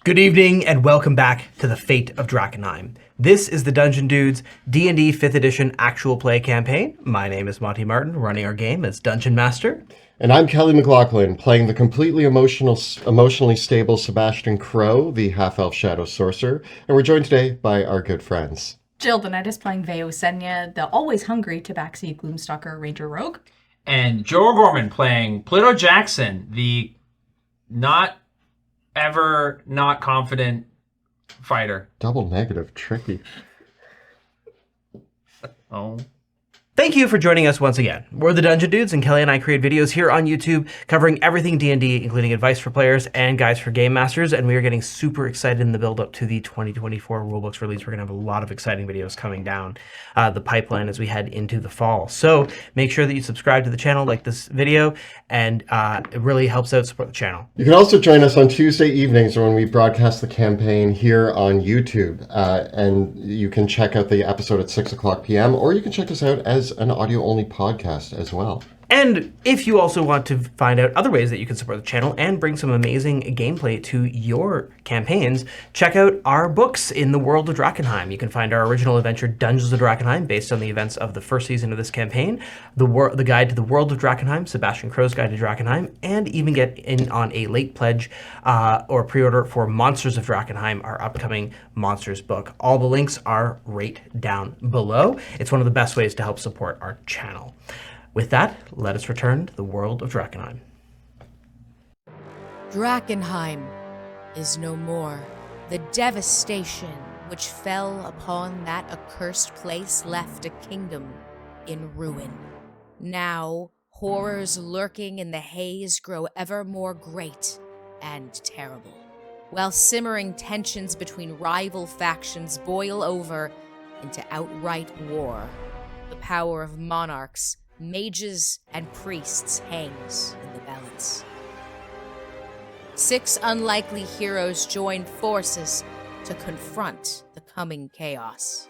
Good evening and welcome back to the Fate of Drakkenheim. This is the Dungeon Dudes D&D 5th edition actual play campaign. My name is Monty Martin, running our game as Dungeon Master. And I'm Kelly McLaughlin, playing the completely emotionally stable Sebastian Crow, the half-elf shadow sorcerer. And we're joined today by our good friends. Jill the Knight is playing Veo Senya, the always hungry Tabaxi Gloomstalker Ranger Rogue. And Joe Gorman playing Pluto Jackson, the not confident fighter. Double negative, tricky. Oh. Thank you for joining us once again. We're the Dungeon Dudes, and Kelly and I create videos here on YouTube covering everything D&D, including advice for players and guides for game masters, and we are getting super excited in the build-up to the 2024 rulebooks release. We're going to have a lot of exciting videos coming down the pipeline as we head into the fall. So make sure that you subscribe to the channel, like this video, and it really helps out support the channel. You can also join us on Tuesday evenings when we broadcast the campaign here on YouTube, and you can check out the episode at 6 o'clock p.m., or you can check us out as an audio-only podcast as well. And if you also want to find out other ways that you can support the channel and bring some amazing gameplay to your campaigns, check out our books in the world of Drakkenheim. You can find our original adventure, Dungeons of Drakkenheim, based on the events of the first season of this campaign, the guide to the world of Drakkenheim, Sebastian Crow's Guide to Drakkenheim, and even get in on a late pledge or pre-order for Monsters of Drakkenheim, our upcoming Monsters book. All the links are right down below. It's one of the best ways to help support our channel. With that, let us return to the world of Drakkenheim. Drakkenheim is no more. The devastation which fell upon that accursed place left a kingdom in ruin. Now, horrors lurking in the haze grow ever more great and terrible, while simmering tensions between rival factions boil over into outright war. The power of monarchs, mages, and priests hangs in the balance. 6 unlikely heroes join forces to confront the coming chaos.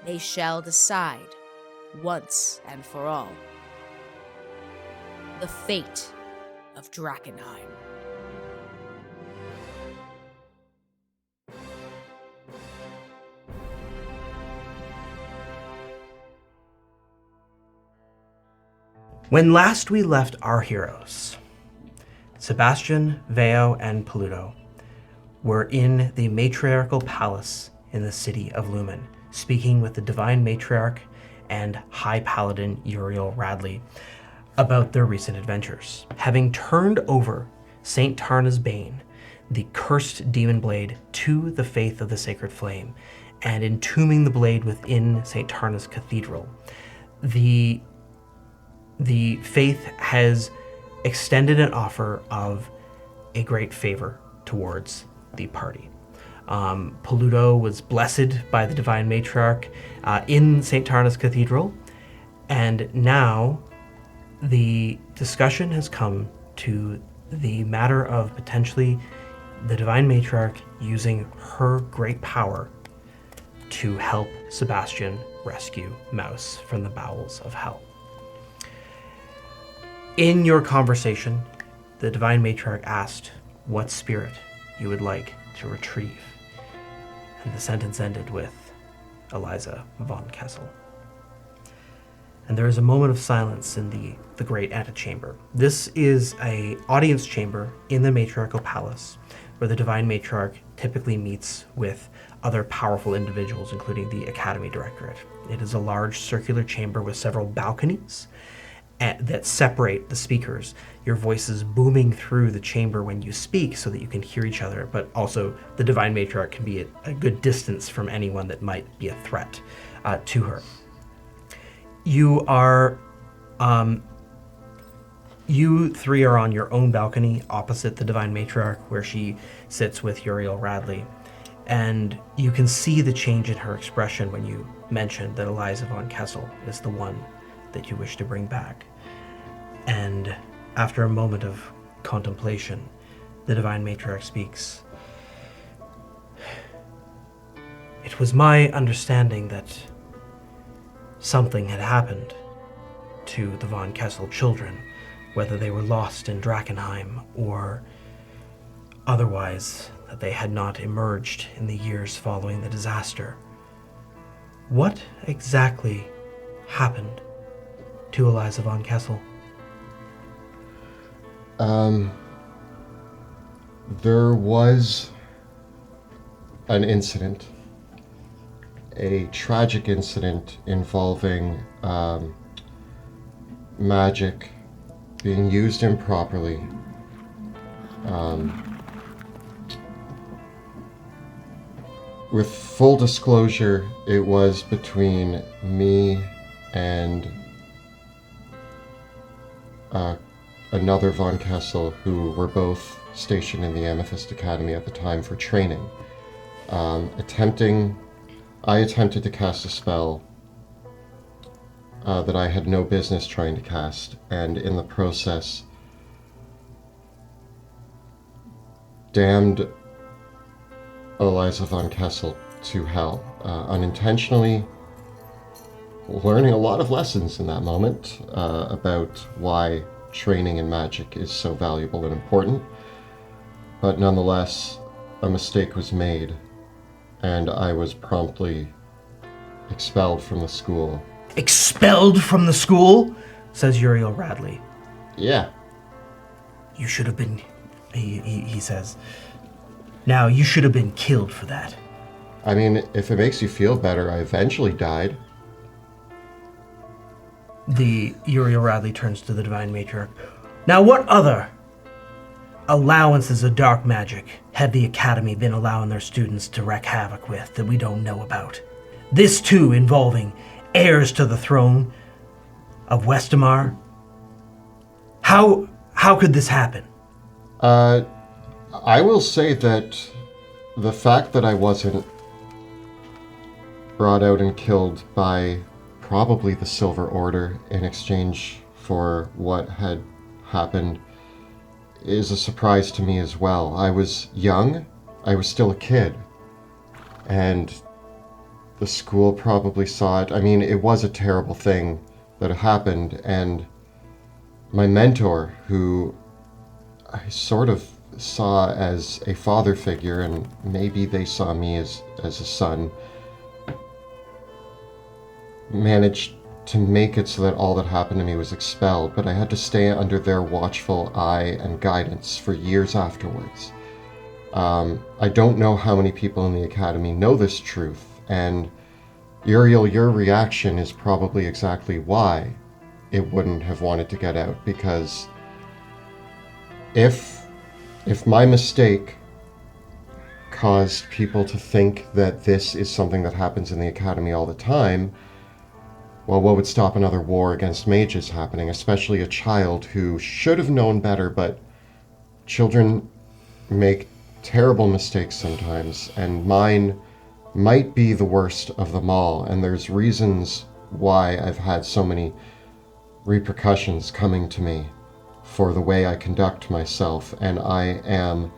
They shall decide, once and for all, the fate of Drakkenheim. When last we left our heroes, Sebastian, Veo, and Pluto were in the matriarchal palace in the city of Lumen, speaking with the divine matriarch and high paladin Uriel Radley about their recent adventures. Having turned over St. Tarna's Bane, the cursed demon blade, to the faith of the sacred flame, and entombing the blade within St. Tarna's cathedral, the faith has extended an offer of a great favor towards the party. Pluto was blessed by the divine matriarch in St. Tarna's Cathedral, and now the discussion has come to the matter of potentially the divine matriarch using her great power to help Sebastian rescue Mouse from the bowels of hell. In your conversation, the divine matriarch asked what spirit you would like to retrieve, and the sentence ended with Eliza von Kessel. And there is a moment of silence in the great antechamber. This is an audience chamber in the matriarchal palace, where the divine matriarch typically meets with other powerful individuals, including the Academy Directorate. It is a large circular chamber with several balconies that separate the speakers, your voices booming through the chamber when you speak so that you can hear each other, but also the divine matriarch can be at a good distance from anyone that might be a threat to her. You three are on your own balcony opposite the divine matriarch, where she sits with Uriel Radley, and you can see the change in her expression when you mention that Eliza von Kessel is the one that you wish to bring back. And after a moment of contemplation, the divine matriarch speaks. It was my understanding that something had happened to the von Kessel children, whether they were lost in Drakkenheim or otherwise, that they had not emerged in the years following the disaster. What exactly happened to Eliza von Kessel? There was an incident, a tragic incident involving magic being used improperly. With full disclosure, it was between me and another Von Kessel who were both stationed in the Amethyst Academy at the time for training. I attempted to cast a spell that I had no business trying to cast, and in the process damned Eliza von Kessel to hell, unintentionally, learning a lot of lessons in that moment about why training in magic is so valuable and important. But nonetheless, a mistake was made, and I was promptly expelled from the school. Expelled from the school? Says Uriel Radley. Yeah. You should have been, he says. Now, you should have been killed for that. I mean, if it makes you feel better, I eventually died. The Uriel Radley turns to the Divine Matriarch. Now, what other allowances of dark magic have the Academy been allowing their students to wreak havoc with that we don't know about? This, too, involving heirs to the throne of Westamar? How could this happen? I will say that the fact that I wasn't brought out and killed by probably the Silver Order in exchange for what had happened is a surprise to me as well. I was young, I was still a kid, and the school probably saw it. I mean, it was a terrible thing that happened, and my mentor, who I sort of saw as a father figure, and maybe they saw me as a son, managed to make it so that all that happened to me was expelled, but I had to stay under their watchful eye and guidance for years afterwards. I don't know how many people in the Academy know this truth, and Uriel, your reaction is probably exactly why it wouldn't have wanted to get out, because if my mistake caused people to think that this is something that happens in the Academy all the time, well, what would stop another war against mages happening, especially a child who should have known better, but children make terrible mistakes sometimes, and mine might be the worst of them all, and there's reasons why I've had so many repercussions coming to me for the way I conduct myself, and I am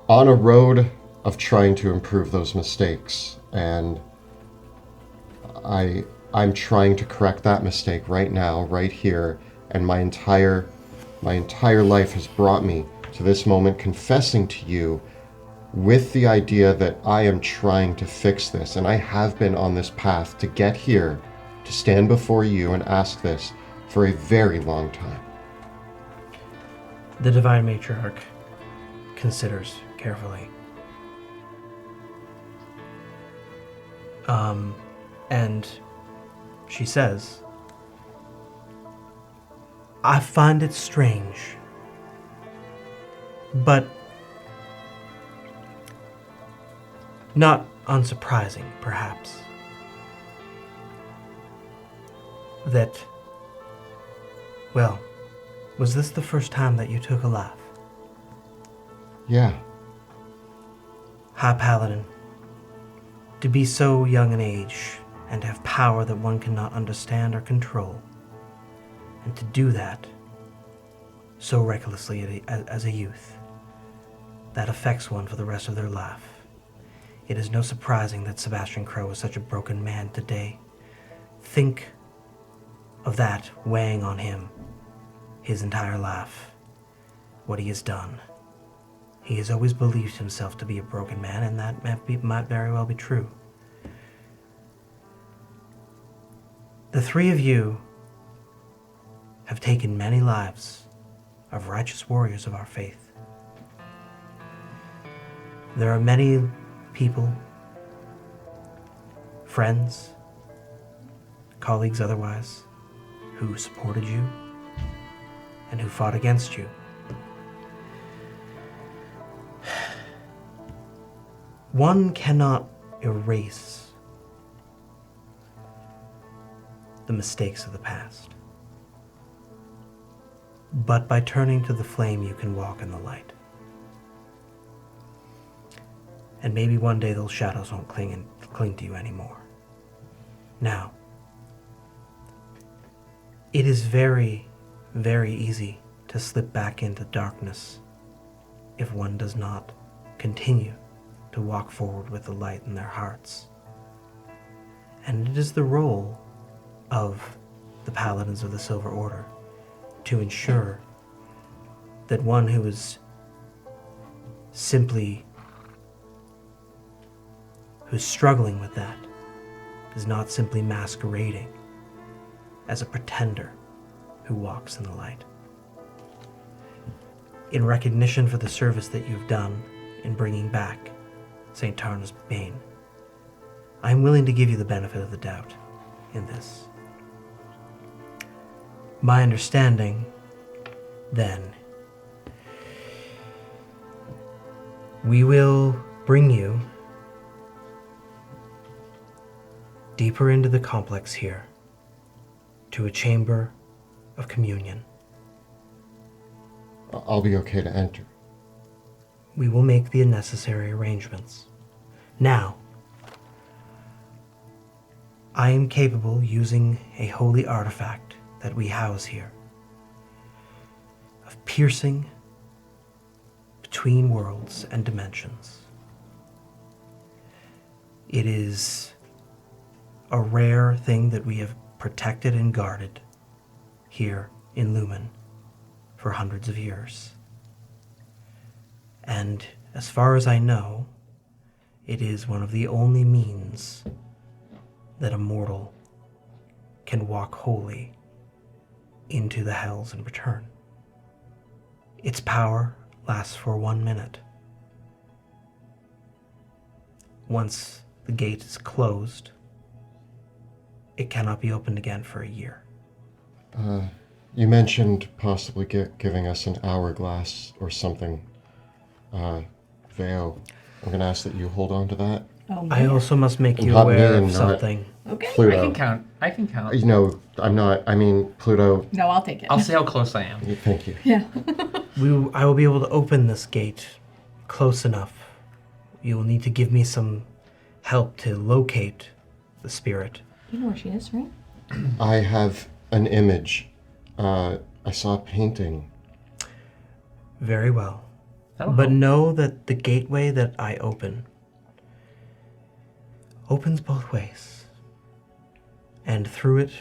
on a road of trying to improve those mistakes, and I'm trying to correct that mistake right now, right here, and my entire life has brought me to this moment confessing to you with the idea that I am trying to fix this, and I have been on this path to get here, to stand before you and ask this for a very long time. The Divine Matriarch considers carefully. And she says, I find it strange, but not unsurprising, perhaps, that, well, was this the first time that you took a life? Yeah. High Paladin, to be so young in age and have power that one cannot understand or control, and to do that so recklessly as a youth, that affects one for the rest of their life. It is no surprising that Sebastian Crow is such a broken man today. Think of that weighing on him his entire life, what he has done, He has always believed himself to be a broken man, and that might very well be true. The three of you have taken many lives of righteous warriors of our faith. There are many people, friends, colleagues otherwise, who supported you and who fought against you. One cannot erase the mistakes of the past, but by turning to the flame you can walk in the light. And maybe one day those shadows won't cling to you anymore. Now, it is very, very easy to slip back into darkness if one does not continue to walk forward with the light in their hearts. And it is the role of the Paladins of the Silver Order to ensure that one who is who's struggling with that is not simply masquerading as a pretender who walks in the light. In recognition for the service that you've done in bringing back St. Tarna's Bane, I am willing to give you the benefit of the doubt in this. My understanding, then, we will bring you deeper into the complex here, to a chamber of communion. I'll be okay to enter. We will make the necessary arrangements. Now, I am capable, using a holy artifact that we house here, of piercing between worlds and dimensions. It is a rare thing that we have protected and guarded here in Lumen for hundreds of years. And as far as I know, it is one of the only means that a mortal can walk wholly into the hells and return. Its power lasts for 1 minute. Once the gate is closed, it cannot be opened again for a year. You mentioned possibly giving us an hourglass or something. Veo, I'm going to ask that you hold on to that. Oh, I man. also must make you Not aware me of and not- something. Okay. Pluto. I can count. You know, I'm not, I mean, Pluto, No, I'll take it. I'll see how close I am. thank you. Yeah. I will be able to open this gate close enough. You will need to give me some help to locate the spirit. You know where she is, right? I have an image. I saw a painting. Very well. That'll But help. know that the gateway that I open opens both ways. And through it,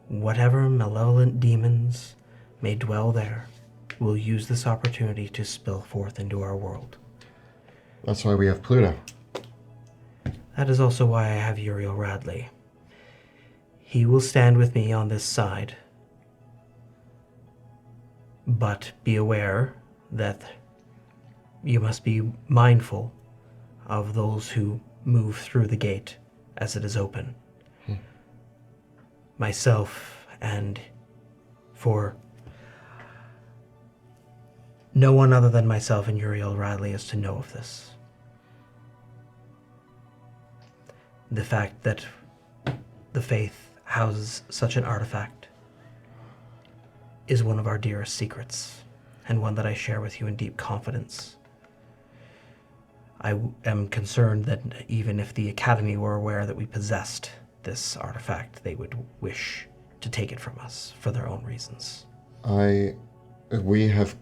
whatever malevolent demons may dwell there will use this opportunity to spill forth into our world. That's why we have Pluto. That is also why I have Uriel Radley. He will stand with me on this side. But be aware that you must be mindful of those who move through the gate as it is open. Myself, and for no one other than myself and Uriel Radley is to know of this. The fact that the faith houses such an artifact is one of our dearest secrets, and one that I share with you in deep confidence. I am concerned that even if the Academy were aware that we possessed this artifact, they would wish to take it from us for their own reasons. We have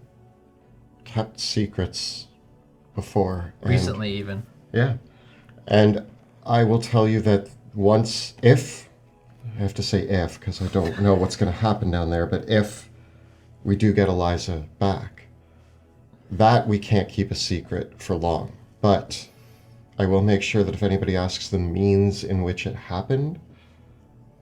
kept secrets before. and- Recently, even. Yeah. And I will tell you that once, if, I have to say if, because I don't know what's going to happen down there, but if we do get Eliza back, that we can't keep a secret for long. But I will make sure that if anybody asks the means in which it happened,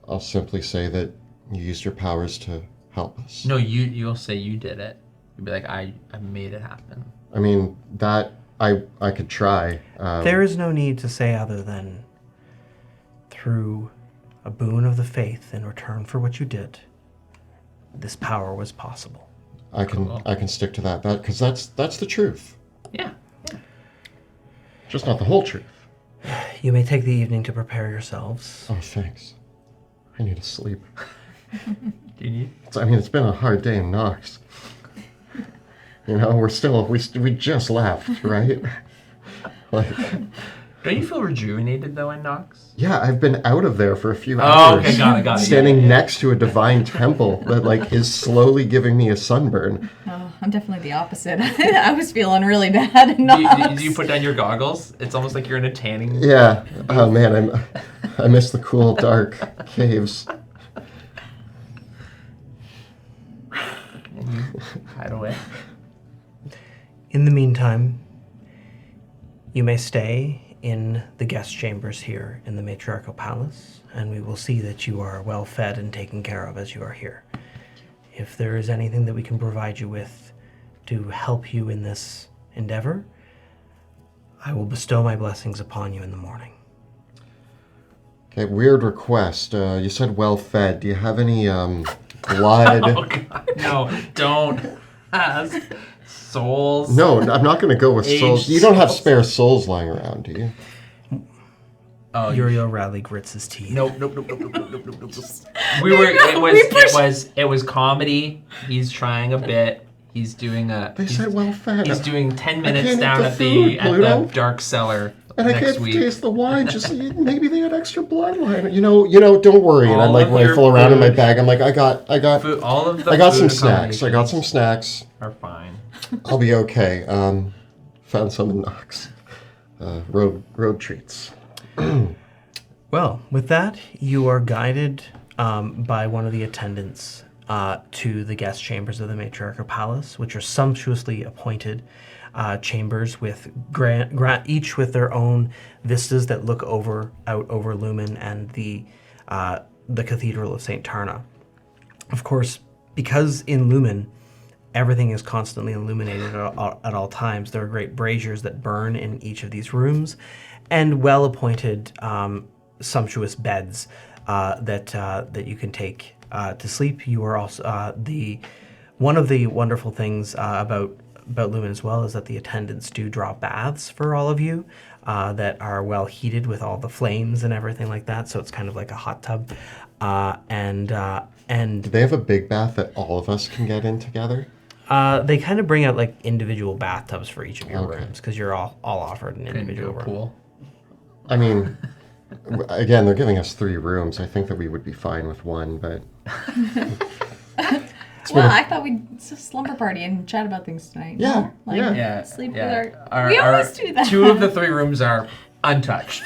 I'll simply say that you used your powers to help us. No, you'll say you did it. You'll be like, I made it happen. I mean, that I could try. There is no need to say other than through a boon of the faith in return for what you did, this power was possible. I can stick to that because that's the truth. Yeah. Just not the whole truth. You may take the evening to prepare yourselves. Oh, thanks. I need to sleep. Do you need? It's been a hard day in Knox. You know, we just left, right? Like, Don't you feel rejuvenated though in Knox? yeah, I've been out of there for a few Oh, hours. okay, got it. Standing Yeah. next to a divine temple that like is slowly giving me a sunburn. Oh, I'm definitely the opposite. I was feeling really bad. And Do you put down your goggles? It's almost like you're in a tanning. Yeah. Oh man, I miss the cool dark caves. And you hide away. In the meantime, you may stay in the guest chambers here in the Matriarchal Palace, and we will see that you are well fed and taken care of as you are here. If there is anything that we can provide you with to help you in this endeavor, I will bestow my blessings upon you in the morning. Okay, weird request. You said well fed. Do you have any blood? Oh God, no! Don't ask. Souls. No, I'm not going to go with Aged souls. You don't have souls. spare souls lying around, do you? Oh, Uriel Raleigh grits his teeth. Nope. It was comedy. He's trying a bit. He's doing a. They said well fed. He's doing 10 minutes can't eat down the at the food, Pluto. dark cellar And I next can't week. taste the wine. Just maybe they had extra blood lying. You know. Don't worry. And I'm All like of your rifle around in my food- bag. I'm like, I got Food, all of the I got some food snacks. I got accommodations some snacks. Are fine. I'll be okay. Found some in Knox. Road treats. Well, with that, you are guided by one of the attendants to the guest chambers of the Matriarchal Palace, which are sumptuously appointed chambers with each with their own vistas that look out over Lumen and the Cathedral of St. Tarna. Of course, because in Lumen, everything is constantly illuminated at all times. There are great braziers that burn in each of these rooms, and well-appointed sumptuous beds that you can take to sleep. You are also one of the wonderful things about Lumen as well is that the attendants do draw baths for all of you that are well heated with all the flames and everything like that. So it's kind of like a hot tub, and Do they have a big bath that all of us can get in together? they kind of bring out like individual bathtubs for each of your Okay. rooms because you're all offered an Couldn't do individual a room. pool. I mean, again, they're giving us 3 rooms. I think that we would be fine with 1, but Well, I thought we'd slumber party and chat about things tonight. Yeah, no? Like, yeah. Yeah. Sleep yeah. with our... We always do that. 2 of the 3 rooms are untouched.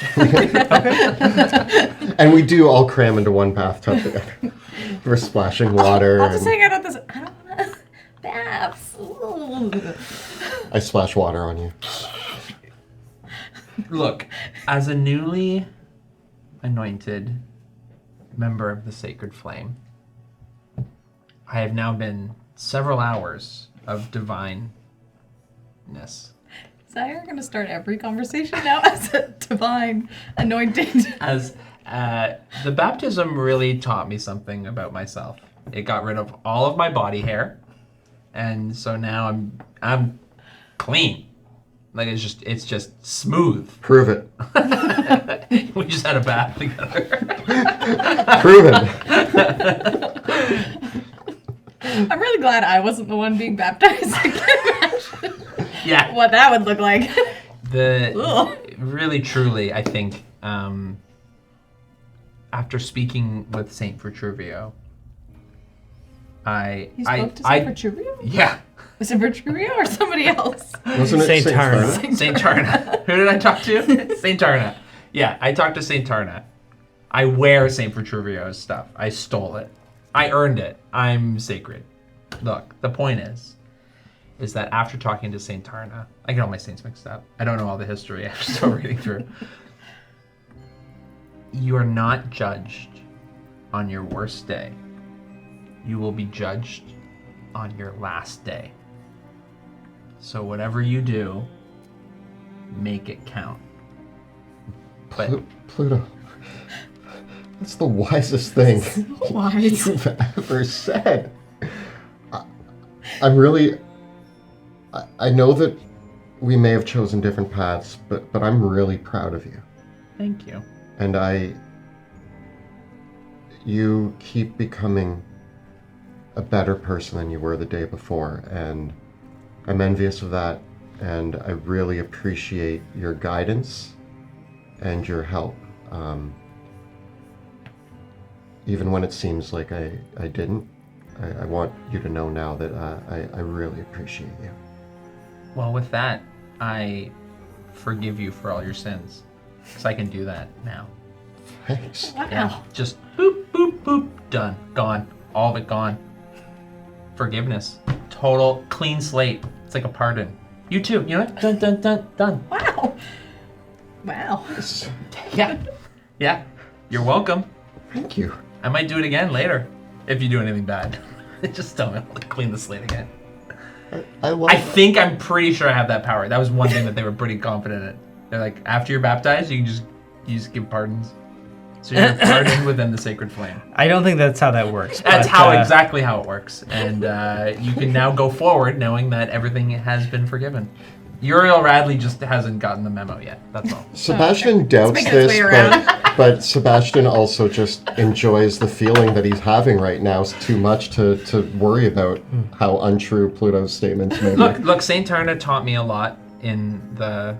and we do all cram into 1 bathtub together. We're splashing water. I'll just and hang out at this... I don't want to... Baths. Ooh. I splash water on you. Look, as a newly anointed member of the Sacred Flame, I have now been several hours of divineness. Is that how you're going to start every conversation now as a divine anointed? As the baptism really taught me something about myself. It got rid of all of my body hair, and so now I'm clean. Like it's just smooth. Prove it. We just had a bath together. Prove it. I'm really glad I wasn't the one being baptized. I can imagine Yeah. what that would look like. Ugh. Really truly, I think after speaking with Saint Vitruvio, You spoke to Saint Vitruvio? Yeah. Was it Vitruvio or somebody else? Wasn't it Saint Tarna. Saint Tarna. Who did I talk to? Saint Tarna. Yeah, I talked to Saint Tarna. I wear Saint Vitruvio's stuff. I stole it. I earned it. I'm sacred. Look, the point is is that after talking to Saint Tarna, I get all my saints mixed up. I don't know all the history. I'm still reading through. You are not judged on your worst day. You will be judged on your last day. So whatever you do, make it count. But Pluto, that's the wisest thing Wise. you've ever said. I'm really... I know that we may have chosen different paths, but I'm really proud of you. thank you. And you keep becoming a better person than you were the day before, and I'm envious of that, and I really appreciate your guidance and your help. Even when it seems like I didn't, I want you to know now that I really appreciate you. Well, with that, I forgive you for all your sins. Because I can do that now. Thanks. Wow. Yeah, just boop, boop, boop, done, gone. All of it gone. Forgiveness. Total clean slate. It's like a pardon. You too, you know what? Dun, dun, dun, done. Wow. Wow. Yeah. Yeah. You're welcome. Thank you. I might do it again later. If you do anything bad. Just tell me. I'll clean the slate again. I'm pretty sure I have that power. That was one thing that they were pretty confident in. They're like, after you're baptized, you just give pardons. So you're pardoned within the sacred flame. I don't think that's how that works. That's but, exactly how it works. And you can now go forward knowing that everything has been forgiven. Uriel Radley just hasn't gotten the memo yet. That's all. Sebastian doubts this, but Sebastian also just enjoys the feeling that he's having right now too much to worry about how untrue Pluto's statements may be. Look, Saint Tarna taught me a lot in the...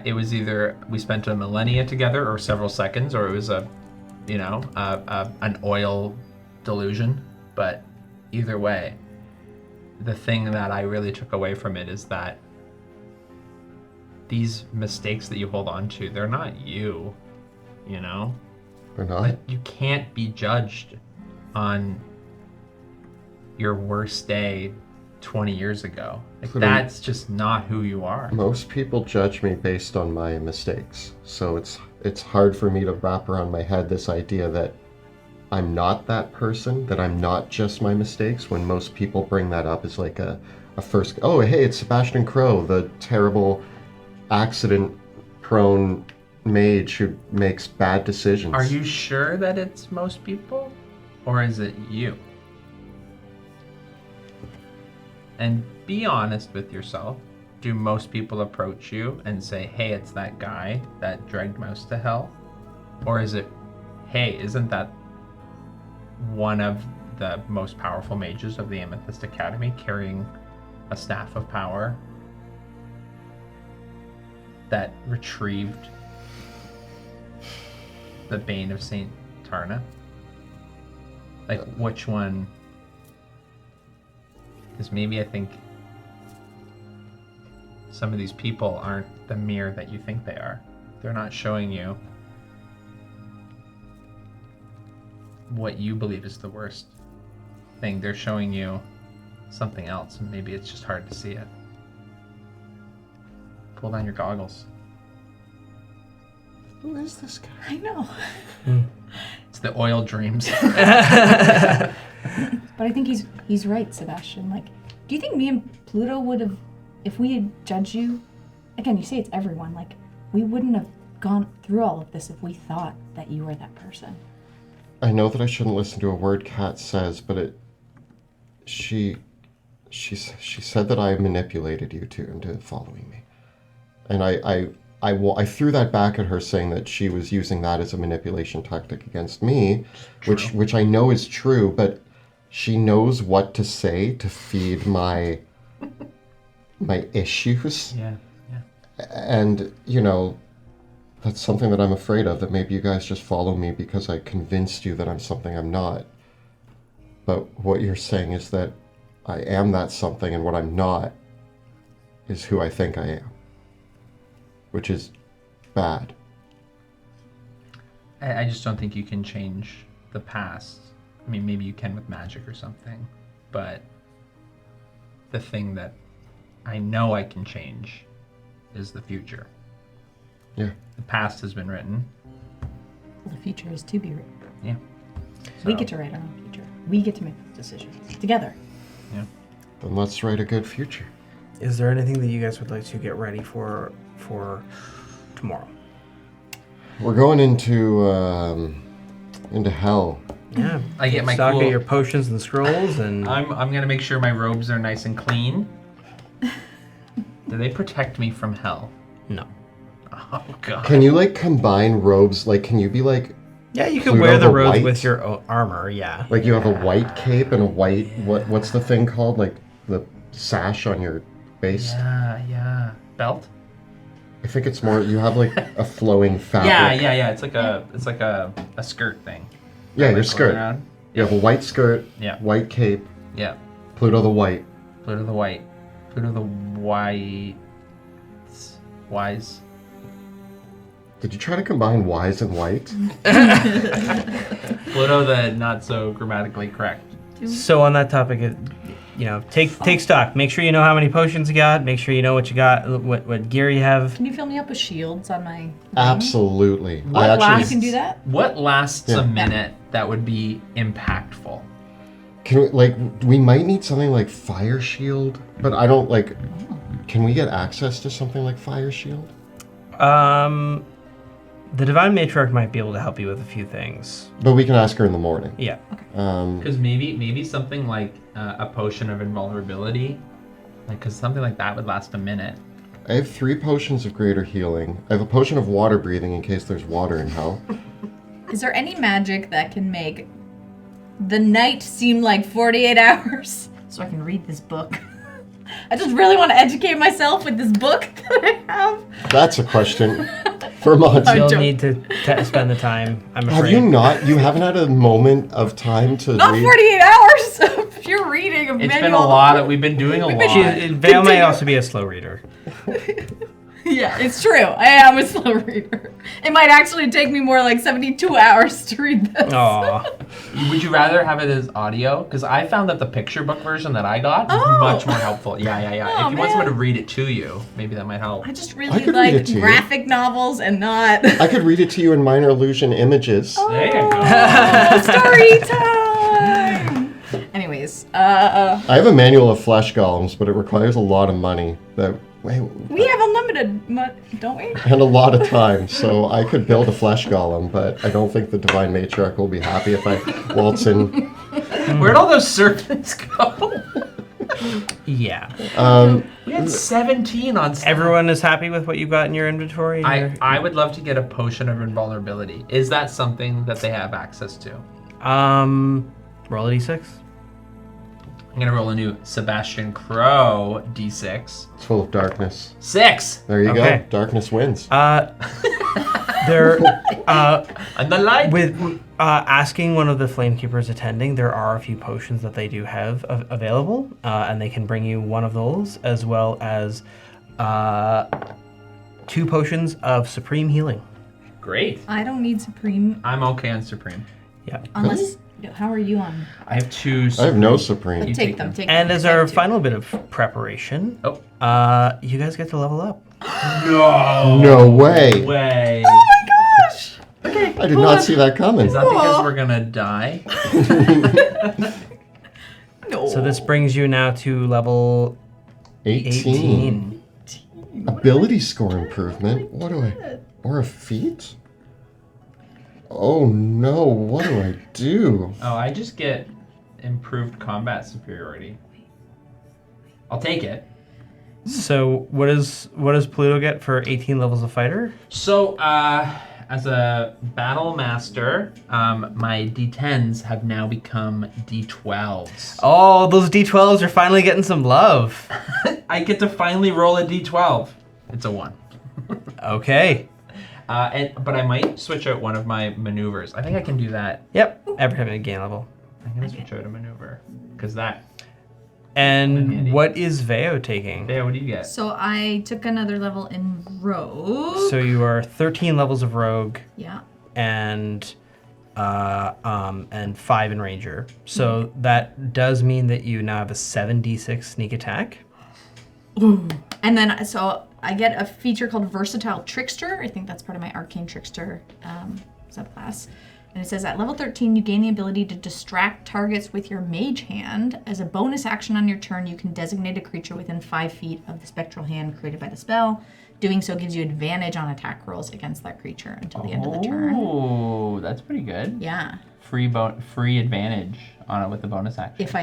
it was either we spent a millennia together or several seconds, or it was an oil delusion. But either way, the thing that I really took away from it is that these mistakes that you hold on to, they're not you, you know? They're not? Like, you can't be judged on your worst day 20 years ago. Like, that's just not who you are. Most people judge me based on my mistakes, so it's hard for me to wrap around my head this idea that I'm not that person, that I'm not just my mistakes, when most people bring that up as like a first, oh, hey, it's Sebastian Crow, the terrible accident-prone mage who makes bad decisions. Are you sure that it's most people? Or is it you? And be honest with yourself. Do most people approach you and say, hey, it's that guy that dragged Mouse to hell? Or is it, hey, isn't that one of the most powerful mages of the Amethyst Academy carrying a staff of power that retrieved the Bane of Saint Tarna? Like, which one? Because maybe I think some of these people aren't the mirror that you think they are. They're not showing you what you believe is the worst thing. They're showing you something else, and maybe it's just hard to see it. Pull down your goggles. Who is this guy? I know. It's the oil dreams. But I think he's right, Sebastian. Like, do you think me and Pluto would have, if we had judged you, again, you say it's everyone, like, we wouldn't have gone through all of this if we thought that you were that person. I know that I shouldn't listen to a word Kat says, but she said that I manipulated you two into following me. And I threw that back at her, saying that she was using that as a manipulation tactic against me, which I know is true, but she knows what to say to feed my issues. Yeah. And, you know, that's something that I'm afraid of, that maybe you guys just follow me because I convinced you that I'm something I'm not. But what you're saying is that I am that something, and what I'm not is who I think I am. Which is bad. I just don't think you can change the past. I mean, maybe you can with magic or something, but the thing that I know I can change is the future. Yeah. The past has been written. The future is to be written. Yeah. We So, get to write our own future. We get to make those decisions together. Yeah. Then let's write a good future. Is there anything that you guys would like to get ready for tomorrow? We're going into hell. Yeah. I get my stock cool- of your potions and scrolls, and I'm gonna make sure my robes are nice and clean. Do they protect me from hell? no. Oh god. Can you like combine robes? Like, can you be like Yeah, you can Pluto wear the the robes White? with your armor. Yeah. like you have a white cape and a white what's the thing called? Like the sash on your base? Yeah. Belt? I think it's more you have like a flowing fabric. Yeah. It's like a skirt thing. Yeah, Like your going skirt. around. You have a white skirt, Yeah. white cape, Yeah. Pluto the White. Pluto the White. Pluto the White. Wise. Did you try to combine wise and white? Pluto the not so grammatically correct. So on that topic, take stock. Make sure you know how many potions you got. Make sure you know what you got, what gear you have. Can you fill me up with shields on my ring? Absolutely. What I actually You last- can do that? What lasts Yeah. a minute that would be impactful? we might need something like Fire Shield, but I don't like. Can we get access to something like Fire Shield? The Divine Matriarch might be able to help you with a few things. But we can ask her in the morning. Yeah. Because maybe something like a potion of invulnerability, because something like that would last a minute. I have 3 potions of greater healing. I have a potion of water breathing in case there's water in hell. Is there any magic that can make the night seem like 48 hours? So I can read this book. I just really want to educate myself with this book that I have. That's a question for Monty. You'll joking. need to spend the time, I'm Have afraid. you not? You haven't had a moment of time to Not read? 48 hours of pure reading of It's manual. been a lot. We've been doing a lot. Vale might also be a slow reader. Yeah, it's true. I am a slow reader. It might actually take me more like 72 hours to read this. Aw. Would you rather have it as audio? Because I found that the picture book version that I got is Oh. much more helpful. Yeah. Oh, if you want man. someone to read it to you, maybe that might help. I just I really could read it like to you. graphic novels and not I could read it to you in minor illusion images. There you go. story time. Anyways, I have a manual of flesh golems, but it requires a lot of money. we have unlimited, don't we? And a lot of time, so I could build a flesh golem, but I don't think the Divine Matriarch will be happy if I waltz in. Where'd all those serpents go? Yeah. We had 17 on staff. Everyone is happy with what you've got in your inventory? I would love to get a potion of invulnerability. Is that something that they have access to? Roll a d6. I'm gonna roll a new Sebastian Crow d6. It's full of darkness. 6. There you Okay. go. Darkness wins. There, And the light. with asking one of the Flamekeepers attending, there are a few potions that they do have available, and they can bring you one of those, as well as 2 potions of Supreme Healing. Great. I don't need Supreme I'm okay on Supreme. Yeah. unless. How are you on? I have 2 I have no Supreme. You Take take them. them. And as I our have two. final bit of preparation, Oh. you guys get to level up. No. No way. Way. Oh my gosh! Okay. I did not see that coming. Is that because we're gonna die? No. So this brings you now to level 18. 18. Ability score improvement? What do I... Or a feat? Oh no, what do I do? Oh, I just get improved combat superiority. I'll take it. So what does Pluto get for 18 levels of fighter? So, as a battle master, my D10s have now become D12s. Oh, those D12s are finally getting some love. I get to finally roll a D12. It's a 1. Okay. But I might switch out one of my maneuvers. I think I can do that. Yep. Every time you gain level. I'm gonna switch out a maneuver because that. And Handy. what is Veo taking? Yeah, what do you get? So I took another level in Rogue. So you are 13 levels of Rogue Yeah. and 5 in Ranger. So that does mean that you now have a 7d6 sneak attack. And then, so I get a feature called Versatile Trickster. I think that's part of my Arcane Trickster subclass. And it says at level 13, you gain the ability to distract targets with your mage hand. As a bonus action on your turn, you can designate a creature within 5 feet of the spectral hand created by the spell. Doing so gives you advantage on attack rolls against that creature until the end of the turn. Oh, that's pretty good. Yeah. Free advantage on it with the bonus action. If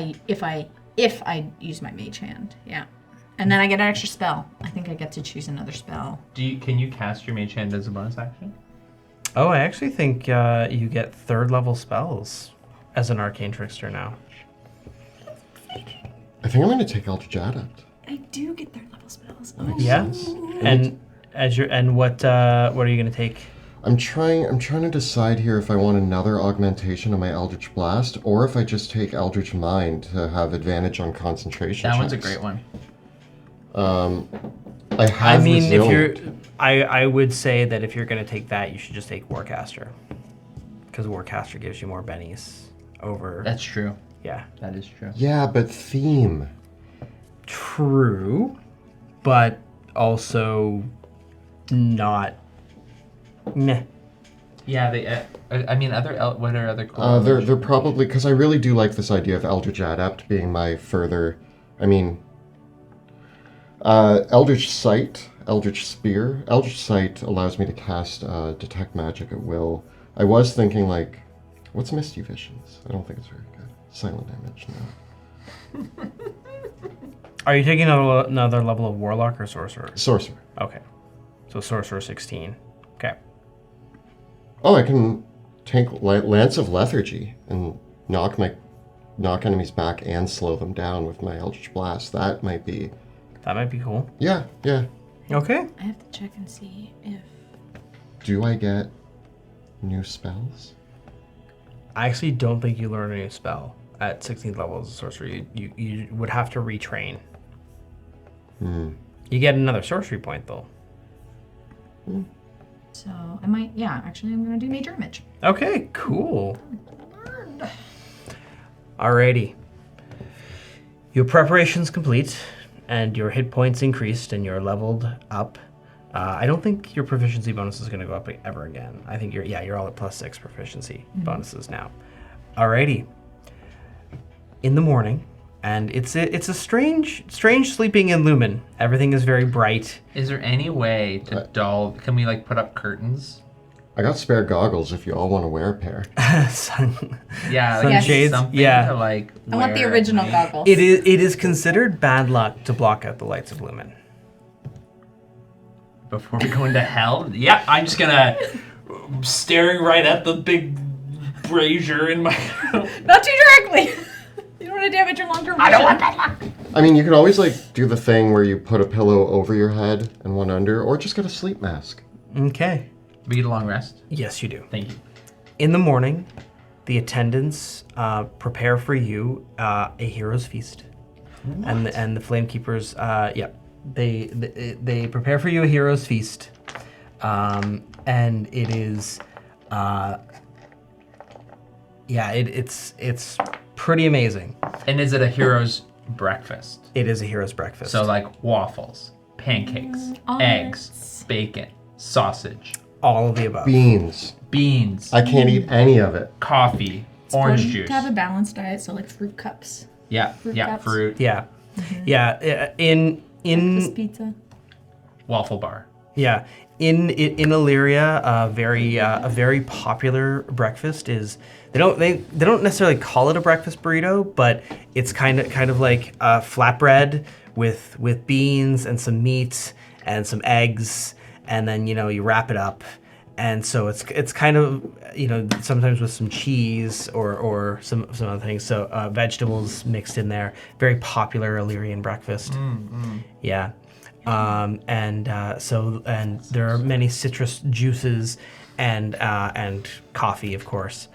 I use my mage hand, yeah. And then I get an extra spell. I think I get to choose another spell. Can you cast your mage hand as a bonus action? Oh, I actually think you get 3rd level spells as an Arcane Trickster now. I think I'm going to take Eldritch Adept. I do get 3rd level spells. Yeah. And what are you going to take? I'm trying to decide here if I want another augmentation of my Eldritch Blast or if I just take Eldritch Mind to have advantage on concentration. That one's a checks. great one. I mean, I would say that if you're going to take that, you should just take Warcaster. Because Warcaster gives you more bennies over... That's true. Yeah. That is true. Yeah, but theme. True, but also not... Meh. Yeah, what are other cool... They're probably... Because I really do like this idea of Eldritch Adept being my further... Eldritch Sight, Eldritch Spear. Eldritch Sight allows me to cast Detect Magic at will. I was thinking, what's Misty Visions? I don't think it's very good. Silent Image, no. Are you taking another level of Warlock or Sorcerer? Sorcerer. Okay. So Sorcerer 16. Okay. Oh, I can take Lance of Lethargy and knock enemies back and slow them down with my Eldritch Blast. That might be cool. Yeah. Okay. I have to check and see if... Do I get new spells? I actually don't think you learn a new spell at 16th level as a sorcerer. You would have to retrain. You get another sorcery point, though. So I might... Yeah, actually I'm going to do Major Image. Okay, cool. Alrighty. Your preparation's complete, and your hit points increased, and you're leveled up. I don't think your proficiency bonus is going to go up ever again. I think you're all at +6 proficiency bonuses now. Alrighty. In the morning, and it's a strange sleeping in Lumen. Everything is very bright. Is there any way to can we put up curtains? I got spare goggles if you all want to wear a pair. Sunshades. Something Yeah. to I want the original goggles. It is considered bad luck to block out the lights of Lumen. Before we go into hell? Yeah, I'm just gonna staring right at the big brazier in my... Not too directly! You don't want to damage your long-term vision. I don't want bad luck! I mean, you can always do the thing where you put a pillow over your head and one under, or just get a sleep mask. Okay. We get a long rest? Yes, you do. Thank you. In the morning, the attendants prepare for you a hero's feast. What? And the Flamekeepers, they prepare for you a hero's feast, and it is, it's pretty amazing. And is it a hero's breakfast? It is a hero's breakfast. So waffles, pancakes, eggs, bacon, sausage, all of the above. beans. I can't eat any of it. Coffee, orange Important juice. to have a balanced diet, so fruit cups. Fruit cups. fruit. Yeah, yeah. In Breakfast pizza. Waffle bar. Yeah, in Illyria, a very popular breakfast is they don't necessarily call it a breakfast burrito, but it's kind of like flatbread with beans and some meat and some eggs, and then you wrap it up, and so it's kind of sometimes with some cheese or some other things. So vegetables mixed in there. Very popular Illyrian breakfast. Yeah. And there are many citrus juices and coffee, of course.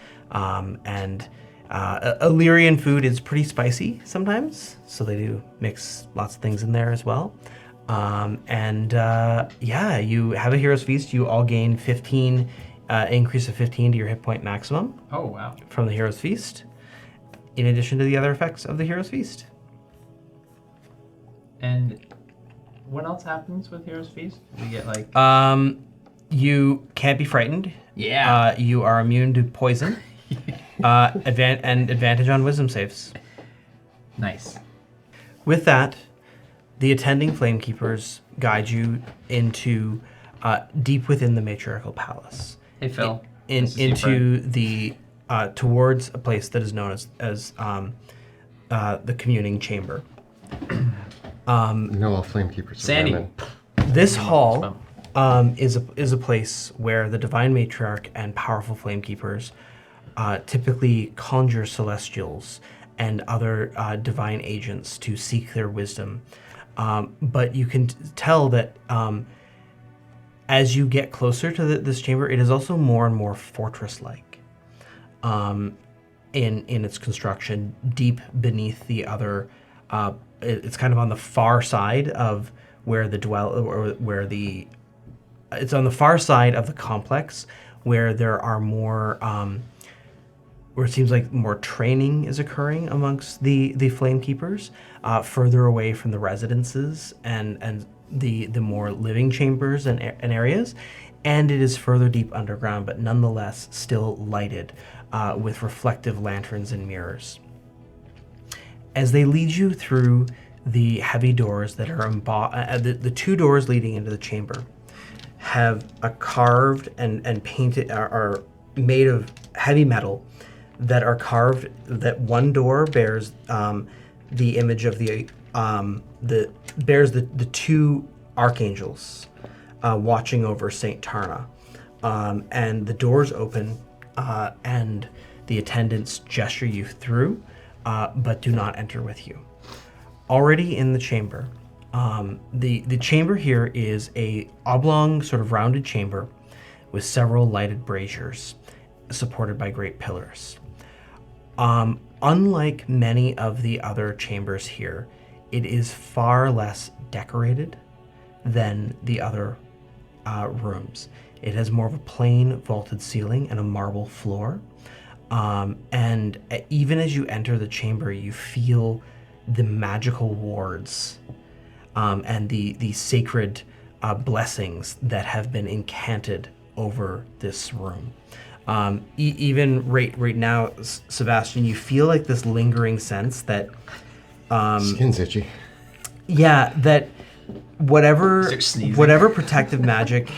Illyrian food is pretty spicy sometimes, so they do mix lots of things in there as well. You have a hero's feast. You all gain 15, increase of 15 to your hit point maximum. Oh, wow. From the hero's feast, in addition to the other effects of the hero's feast. And What else happens with Heroes Feast? We get like... You can't be frightened. Yeah. You are immune to poison. And advantage on wisdom saves. Nice. With that, the attending Flamekeepers guide you into deep within the matriarchal palace. Hey, Phil. Into the towards a place that is known as the communing chamber. No, all Flamekeepers are Sandy. women. This hall is a place where the divine matriarch and powerful Flamekeepers typically conjure celestials and other divine agents to seek their wisdom. But you can tell that as you get closer to this chamber, it is also more and more fortress-like in its construction, deep beneath the other. It's kind of on the far side of where it's on the far side of the complex where there are more. Where it seems like more training is occurring amongst the Flamekeepers, further away from the residences and the more living chambers and areas, and it is further deep underground, but nonetheless still lighted with reflective lanterns and mirrors. As they lead you through the heavy doors that are the two doors leading into the chamber have a carved and painted are made of heavy metal that are carved. That one door bears the image of the two archangels watching over Saint Tarna, and the doors open and the attendants gesture you through, but do not enter with you. Already in the chamber, the chamber here is a oblong, sort of rounded chamber with several lighted braziers supported by great pillars. Unlike many of the other chambers here, it is far less decorated than the other rooms. It has more of a plain vaulted ceiling and a marble floor. And even as you enter the chamber, you feel the magical wards and the sacred blessings that have been incanted over this room. Even right now, Sebastian, you feel like this lingering sense that Skin's itchy. yeah, that whatever Start sneezing. whatever protective magic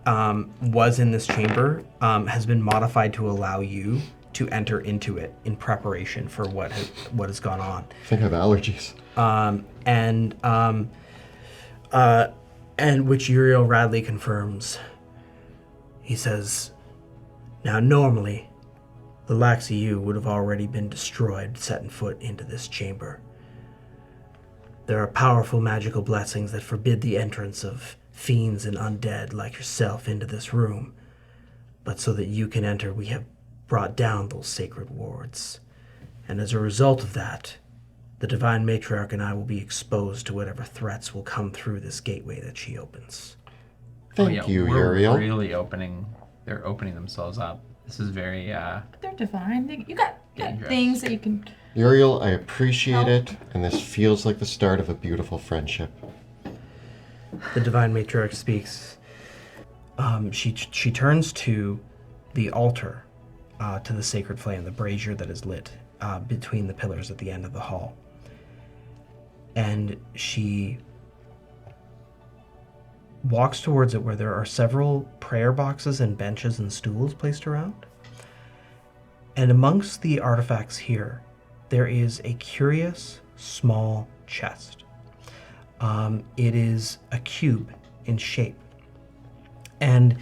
was in this chamber has been modified to allow you to enter into it in preparation for what has gone on. I think I have allergies. And which Uriel Radley confirms. He says, "Now normally, the likes of you would have already been destroyed setting foot into this chamber. There are powerful magical blessings that forbid the entrance of fiends and undead like yourself into this room. But so that you can enter, we have brought down those sacred wards. And as a result of that, the Divine Matriarch and I will be exposed to whatever threats will come through this gateway that she opens." Thank you, we're Uriel. Really they're opening themselves up. This is very They're divine. You got Dangerous. things that you can. Uriel, I appreciate it, and this feels like the start of a beautiful friendship. The Divine Matriarch speaks. She turns to the altar, to the sacred flame, the brazier that is lit between the pillars at the end of the hall. And she walks towards it where there are several prayer boxes and benches and stools placed around. And amongst the artifacts here, there is a curious small chest. It is a cube in shape. And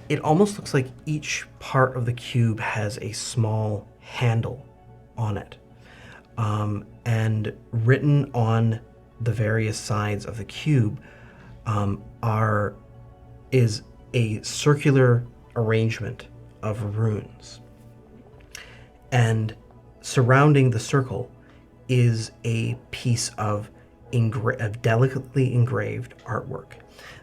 it almost looks like each part of the cube has a small handle on it. And written on the various sides of the cube is a circular arrangement of runes. And surrounding the circle is a piece of delicately engraved artwork.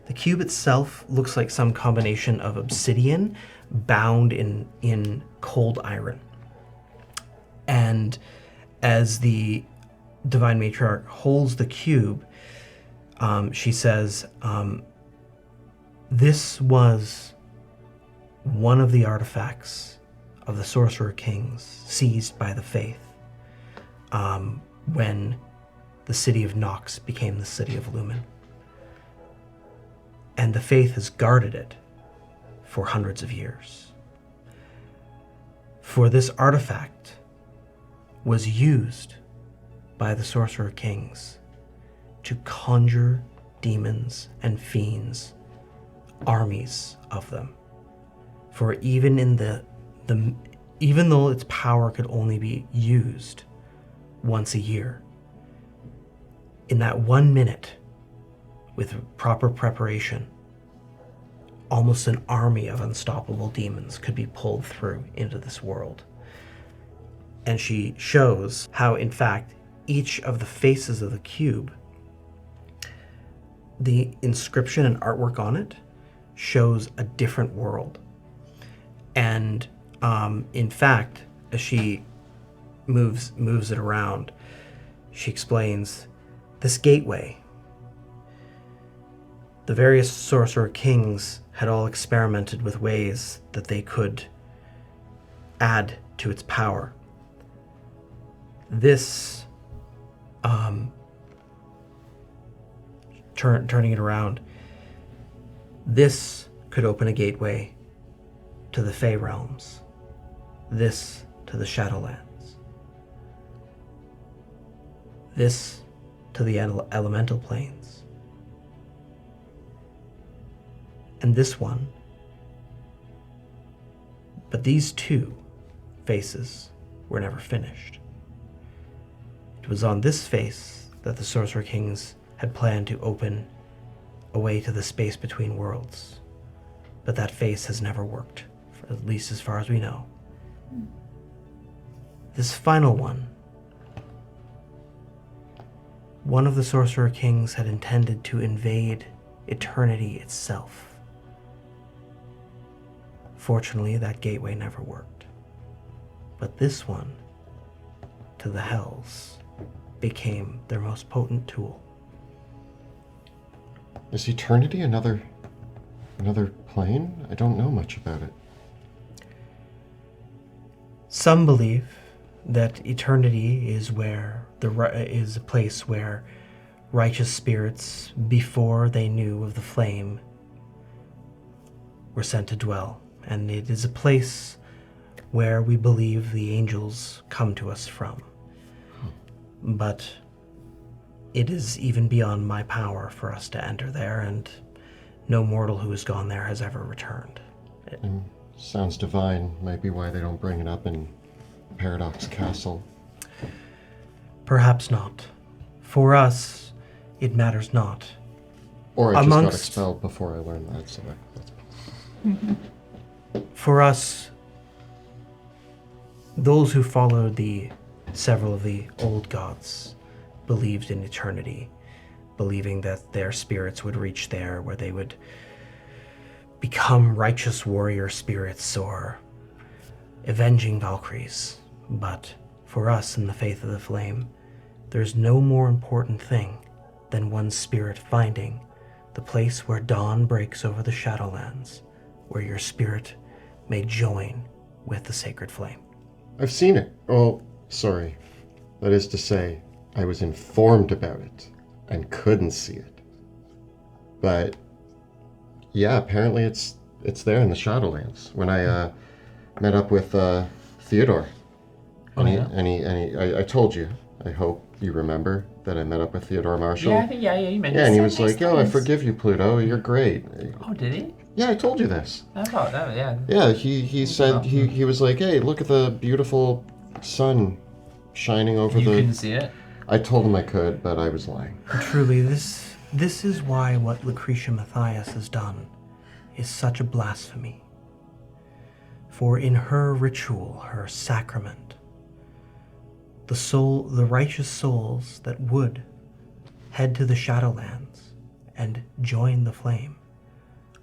The cube itself looks like some combination of obsidian bound in cold iron. And as the Divine Matriarch holds the cube, she says, this was one of the artifacts of the Sorcerer Kings seized by the Faith when the city of Nox became the city of Lumen. And the Faith has guarded it for hundreds of years. For this artifact was used by the Sorcerer Kings to conjure demons and fiends, armies of them. For even in even though its power could only be used once a year, in that 1 minute, with proper preparation, almost an army of unstoppable demons could be pulled through into this world. And she shows how, in fact, each of the faces of the cube, the inscription and artwork on it shows a different world. And in fact, as she moves it around, she explains this gateway. The various Sorcerer Kings had all experimented with ways that they could add to its power. This, turning it around, this could open a gateway to the Fey realms, this to the Shadowlands, this to the elemental planes, and this one. But these two faces were never finished. It was on this face that the Sorcerer Kings had planned to open a way to the space between worlds. But that face has never worked, at least as far as we know. This final one of the Sorcerer Kings had intended to invade eternity itself. Fortunately, that gateway never worked. But this one, to the Hells, became their most potent tool. Is eternity another plane? I don't know much about it. Some believe that eternity is a place where righteous spirits, before they knew of the flame, were sent to dwell, and it is a place where we believe the angels come to us from. But it is even beyond my power for us to enter there, and no mortal who has gone there has ever returned. Sounds divine. Might be why they don't bring it up in Paradox Castle. Perhaps not. For us, it matters not. Or I just got expelled before I learned that, so that's... For us, those who followed several of the old gods believed in eternity, believing that their spirits would reach there where they would become righteous warrior spirits or avenging Valkyries. But for us in the Faith of the Flame, there's no more important thing than one's spirit finding the place where dawn breaks over the Shadowlands, where your spirit may join with the sacred flame. I've seen it. Oh, sorry. That is to say, I was informed about it and couldn't see it. But yeah, apparently it's there in the Shadowlands. When I met up with Theodore, I told you. I hope you remember that I met up with Theodore Marshall. Yeah, I think, yeah, you mentioned. Yeah, and he was like, "Yo, I forgive you, Pluto. You're great." Oh, did he? Yeah, I told you this. I thought that, yeah. Yeah, he said he was like, "Hey, look at the beautiful sun shining over You the." couldn't see it? I told him I could, but I was lying. Truly, this is why what Lucretia Matthias has done is such a blasphemy. For in her ritual, her sacrament, the righteous souls that would head to the Shadowlands and join the flame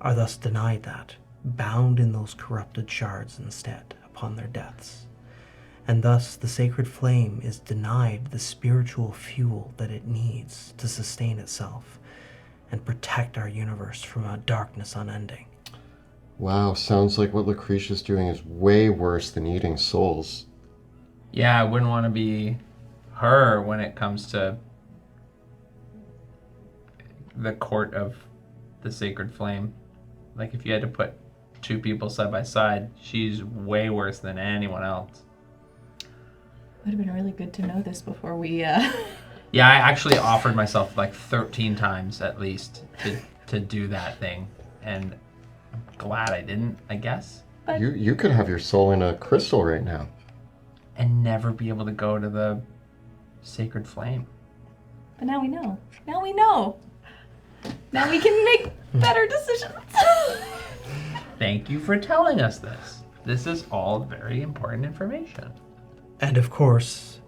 are thus denied that, bound in those corrupted shards instead upon their deaths. And thus the sacred flame is denied the spiritual fuel that it needs to sustain itself, and protect our universe from a darkness unending. Wow, sounds like what Lucretia's doing is way worse than eating souls. Yeah, I wouldn't want to be her when it comes to the court of the sacred flame. Like, if you had to put two people side by side, she's way worse than anyone else. Would have been really good to know this before we. Yeah, I actually offered myself like 13 times at least to do that thing, and I'm glad I didn't, I guess. You could have your soul in a crystal right now. And never be able to go to the sacred flame. But now we know. Now we know. Now we can make better decisions. Thank you for telling us this. This is all very important information. And of course,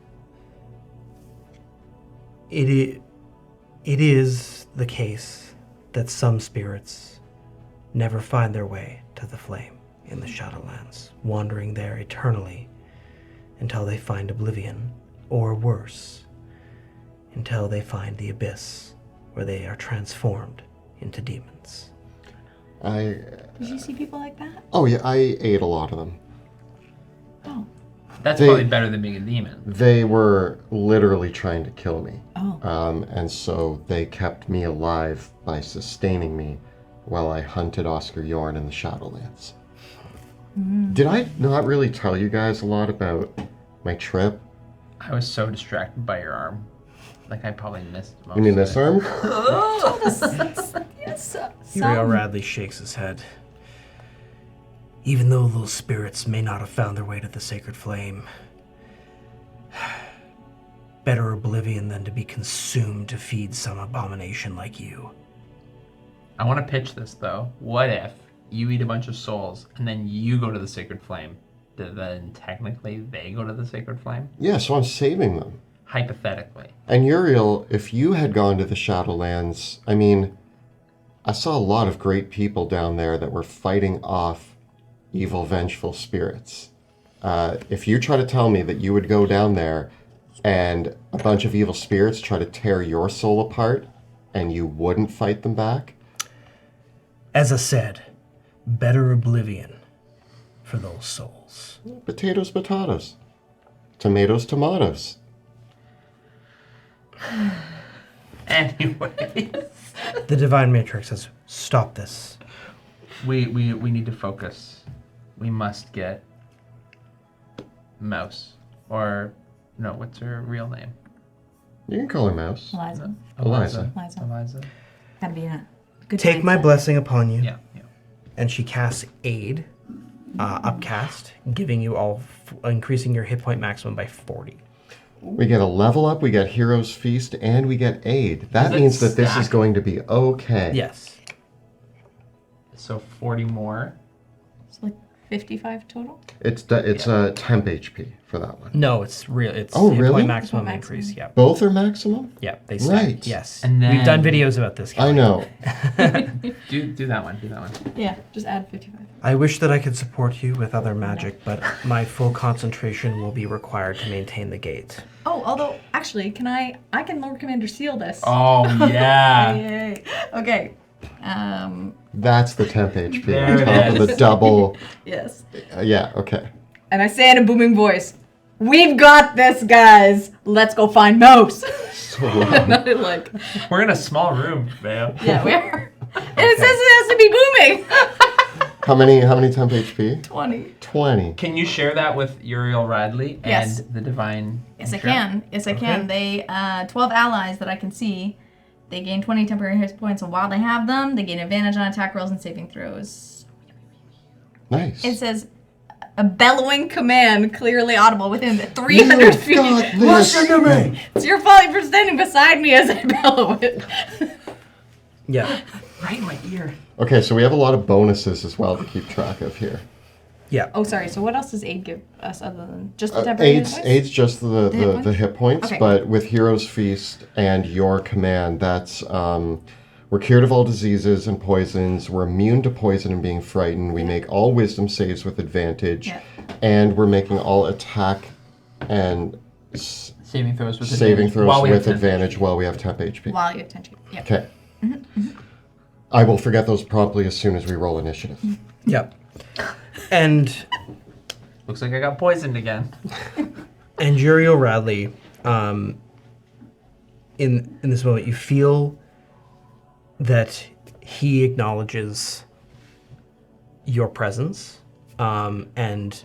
it is the case that some spirits never find their way to the flame in the Shadowlands, wandering there eternally until they find oblivion, or worse, until they find the abyss, where they are transformed into demons. Did you see people like that? Oh yeah, I ate a lot of them. Oh. That's probably better than being a demon. They were literally trying to kill me. Oh. And so they kept me alive by sustaining me while I hunted Oscar Yorn in the Shadowlands. Did I not really tell you guys a lot about my trip? I was so distracted by your arm. Like, I probably missed most You mean of this it. arm? Yes. Uriel Radley shakes his head. Even though those spirits may not have found their way to the sacred flame, better oblivion than to be consumed to feed some abomination like you. I want to pitch this, though. What if you eat a bunch of souls and then you go to the sacred flame? Then technically they go to the sacred flame? Yeah, so I'm saving them. Hypothetically. And Uriel, if you had gone to the Shadowlands, I mean, I saw a lot of great people down there that were fighting off evil, vengeful spirits. If you try to tell me that you would go down there and a bunch of evil spirits try to tear your soul apart and you wouldn't fight them back? As I said, better oblivion for those souls. Potatoes, potatoes. Tomatoes, tomatoes. Anyways. The Divine Matrix says, stop this. We need to focus. We must get Mouse. Or, no, what's her real name? You can call her Mouse. Eliza. Eliza. Eliza. Gotta be in a good Take my mindset. blessing upon you. Yeah. And she casts Aid, upcast, giving you all, increasing your hit point maximum by 40. We get a level up, we get Hero's Feast, and we get Aid. That means that this is going to be okay. Yes. So 40 more. It's like 55 total? It's temp HP for that one. No, it's real. It's Oh, hit really? point maximum Hit point maximum. increase. Yeah. Both are maximum? Yeah. They Right. stack. Yes. And we've done then- videos about this. I know. Do that one. Yeah, just add 55. I wish that I could support you with other magic, but my full concentration will be required to maintain the gate. Oh, although, actually, I can Lord Commander seal this. Oh, yeah. Yay. Okay. That's the temp HP There on it top of is. the double. Yes. Yeah, okay. And I say in a booming voice, "We've got this, guys. Let's go find Mouse." So long. Not like, We're in a small room, man. yeah, we are. And it says it has to be booming. How many temp HP? 20. 20. Can you share that with Uriel Radley Yes. and the Divine? Yes, I Matriarch? can. Yes, I can. They 12 allies that I can see. They gain 20 temporary hit points, and while they have them, they gain advantage on attack rolls and saving throws. Nice. It says a bellowing command clearly audible within 300 You've feet. got this. to me! It's your fault for standing beside me as I bellow it. Yeah. Right in my ear. Okay, so we have a lot of bonuses as well to keep track of here. Yeah. Oh, sorry. So what else does aid give us other than just the temporary hit points? Aid's just the hit points? hit points, Okay. but with Hero's Feast and your command, that's we're cured of all diseases and poisons. We're immune to poison and being frightened. We make all wisdom saves with advantage, Yeah. and we're making all attack and Saving throws with saving advantage throws while we have with temp advantage HP. while we have temp HP. While you have 10 HP. Yep. Okay. I will forget those promptly as soon as we roll initiative. Yep. And Looks like I got poisoned again. and Uriel Radley, in this moment, you feel that he acknowledges your presence, and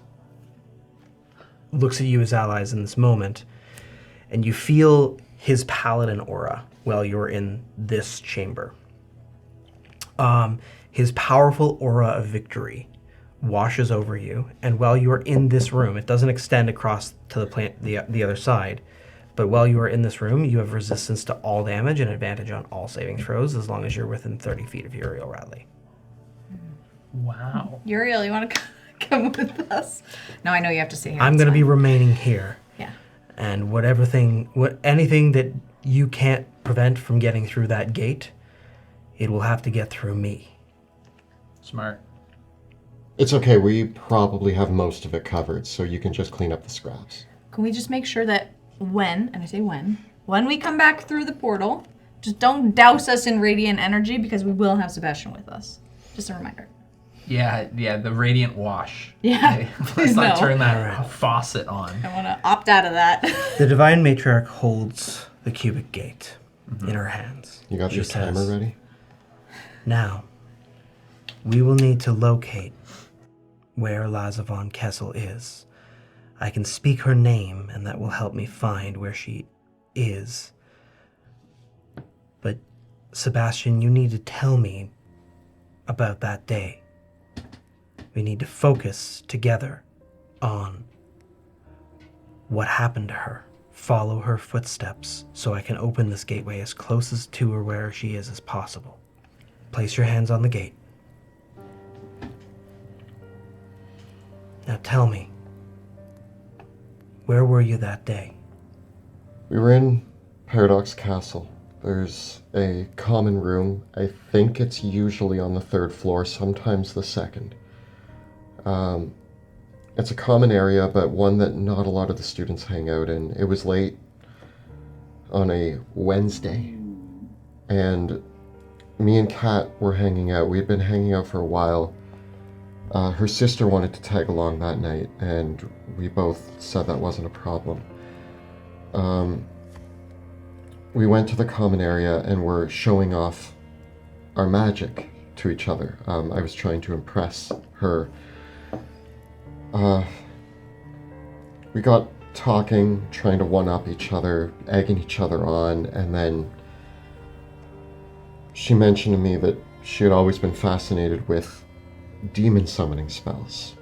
looks at you as allies in this moment, and you feel his paladin aura while you're in this chamber. His powerful aura of victory washes over you, and while you are in this room, it doesn't extend across to the other side, but while you are in this room, you have resistance to all damage and advantage on all saving throws as long as you're within 30 feet of Uriel Radley. Wow. Uriel, you want to come with us? No, I know you have to stay here. I'm it's going to be fine. remaining here, Yeah. and anything that you can't prevent from getting through that gate, it will have to get through me. Smart. It's okay, we probably have most of it covered, so you can just clean up the scraps. Can we just make sure that when we come back through the portal, just don't douse us in radiant energy because we will have Sebastian with us. Just a reminder. Yeah, the radiant wash. Yeah, Okay, Let's please not no. turn that faucet on. I want to opt out of that. The Divine Matriarch holds the cubic gate in her hands. You got She your says, timer ready? Now, we will need to locate where Lazavon Kessel is. I can speak her name, and that will help me find where she is. But, Sebastian, you need to tell me about that day. We need to focus together on what happened to her. Follow her footsteps so I can open this gateway as close as to her where she is as possible. Place your hands on the gate. Now tell me, where were you that day? We were in Paradox Castle. There's a common room. I think it's usually on the 3rd floor, sometimes the 2nd. It's a common area, but one that not a lot of the students hang out in. It was late on a Wednesday, and me and Kat were hanging out. We had been hanging out for a while. Her sister wanted to tag along that night, and we both said that wasn't a problem. We went to the common area and were showing off our magic to each other. I was trying to impress her. We got talking, trying to one-up each other, egging each other on, and then she mentioned to me that she had always been fascinated with demon summoning spells,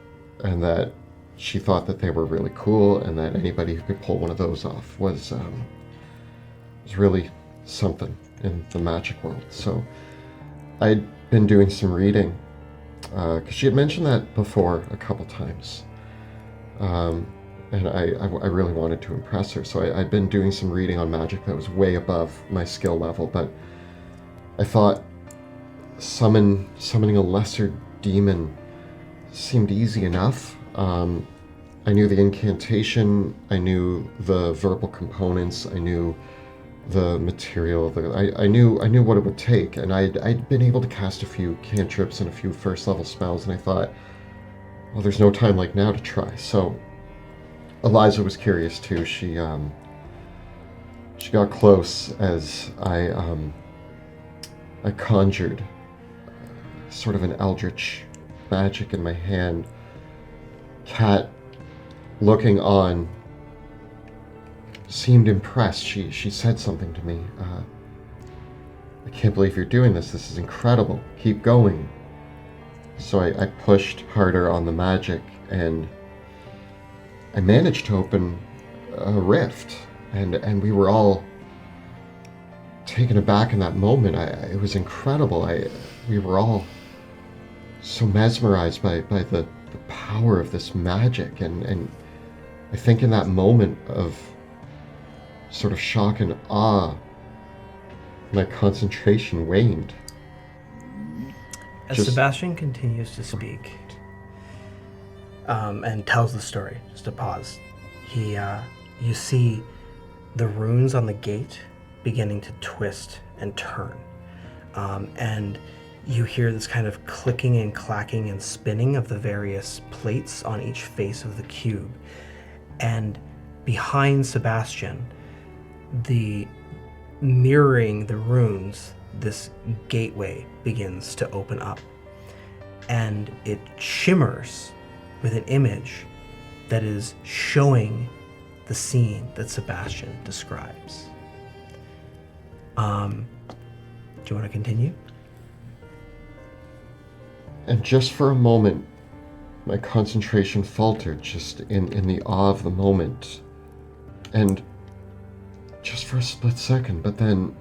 and that she thought that they were really cool, and that anybody who could pull one of those off was really something in the magic world. So I'd been doing some reading, because she had mentioned that before a couple times, and I really wanted to impress her. So I'd been doing some reading on magic that was way above my skill level, but I thought summoning a lesser demon seemed easy enough. I knew the incantation, I knew the verbal components, I knew the material, I knew what it would take, and I'd been able to cast a few cantrips and a few first level spells, and I thought, well, there's no time like now to try. So Eliza was curious too. She got close as I conjured sort of an eldritch magic in my hand. Kat, looking on, seemed impressed. She said something to me. I can't believe you're doing this. This is incredible. Keep going. So I pushed harder on the magic, and I managed to open a rift, and we were all taken aback in that moment. It was incredible. We were all so mesmerized by the power of this magic, and I think in that moment of sort of shock and awe, my concentration waned. As Just- Sebastian continues to speak and tells the story, just a pause, you see the runes on the gate beginning to twist and turn. and you hear this kind of clicking and clacking and spinning of the various plates on each face of the cube. And behind Sebastian, mirroring the runes, this gateway begins to open up. And it shimmers with an image that is showing the scene that Sebastian describes. Do you want to continue? And just for a moment, my concentration faltered, just in the awe of the moment. And just for a split second, but then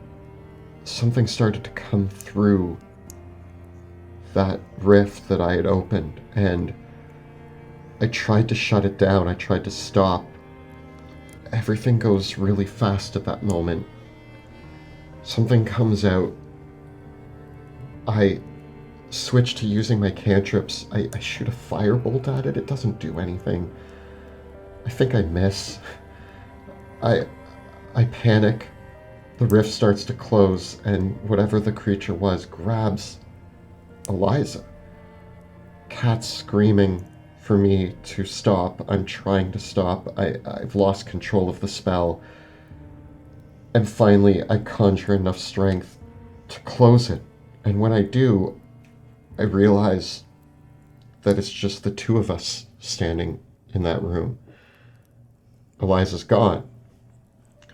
something started to come through that rift that I had opened, and I tried to shut it down. I tried to stop. Everything goes really fast at that moment. Something comes out. I switch to using my cantrips. I shoot a firebolt at it. It doesn't do anything. I think I miss. I panic. The rift starts to close, and whatever the creature was grabs Eliza. Cat's screaming for me to stop. I'm trying to stop. I've lost control of the spell. And finally, I conjure enough strength to close it. And when I do, I realize that it's just the two of us standing in that room. Eliza's gone.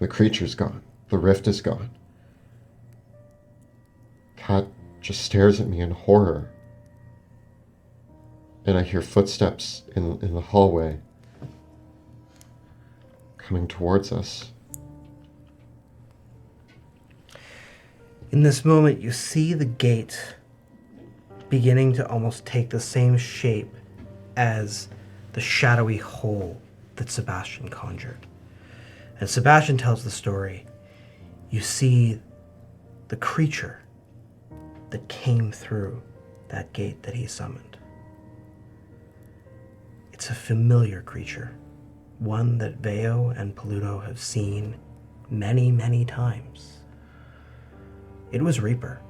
The creature's gone. The rift is gone. Cat just stares at me in horror. And I hear footsteps in the hallway coming towards us. In this moment, you see the gate beginning to almost take the same shape as the shadowy hole that Sebastian conjured. As Sebastian tells the story, you see the creature that came through that gate that he summoned. It's a familiar creature, one that Veo and Pluto have seen many, many times. It was Reaper.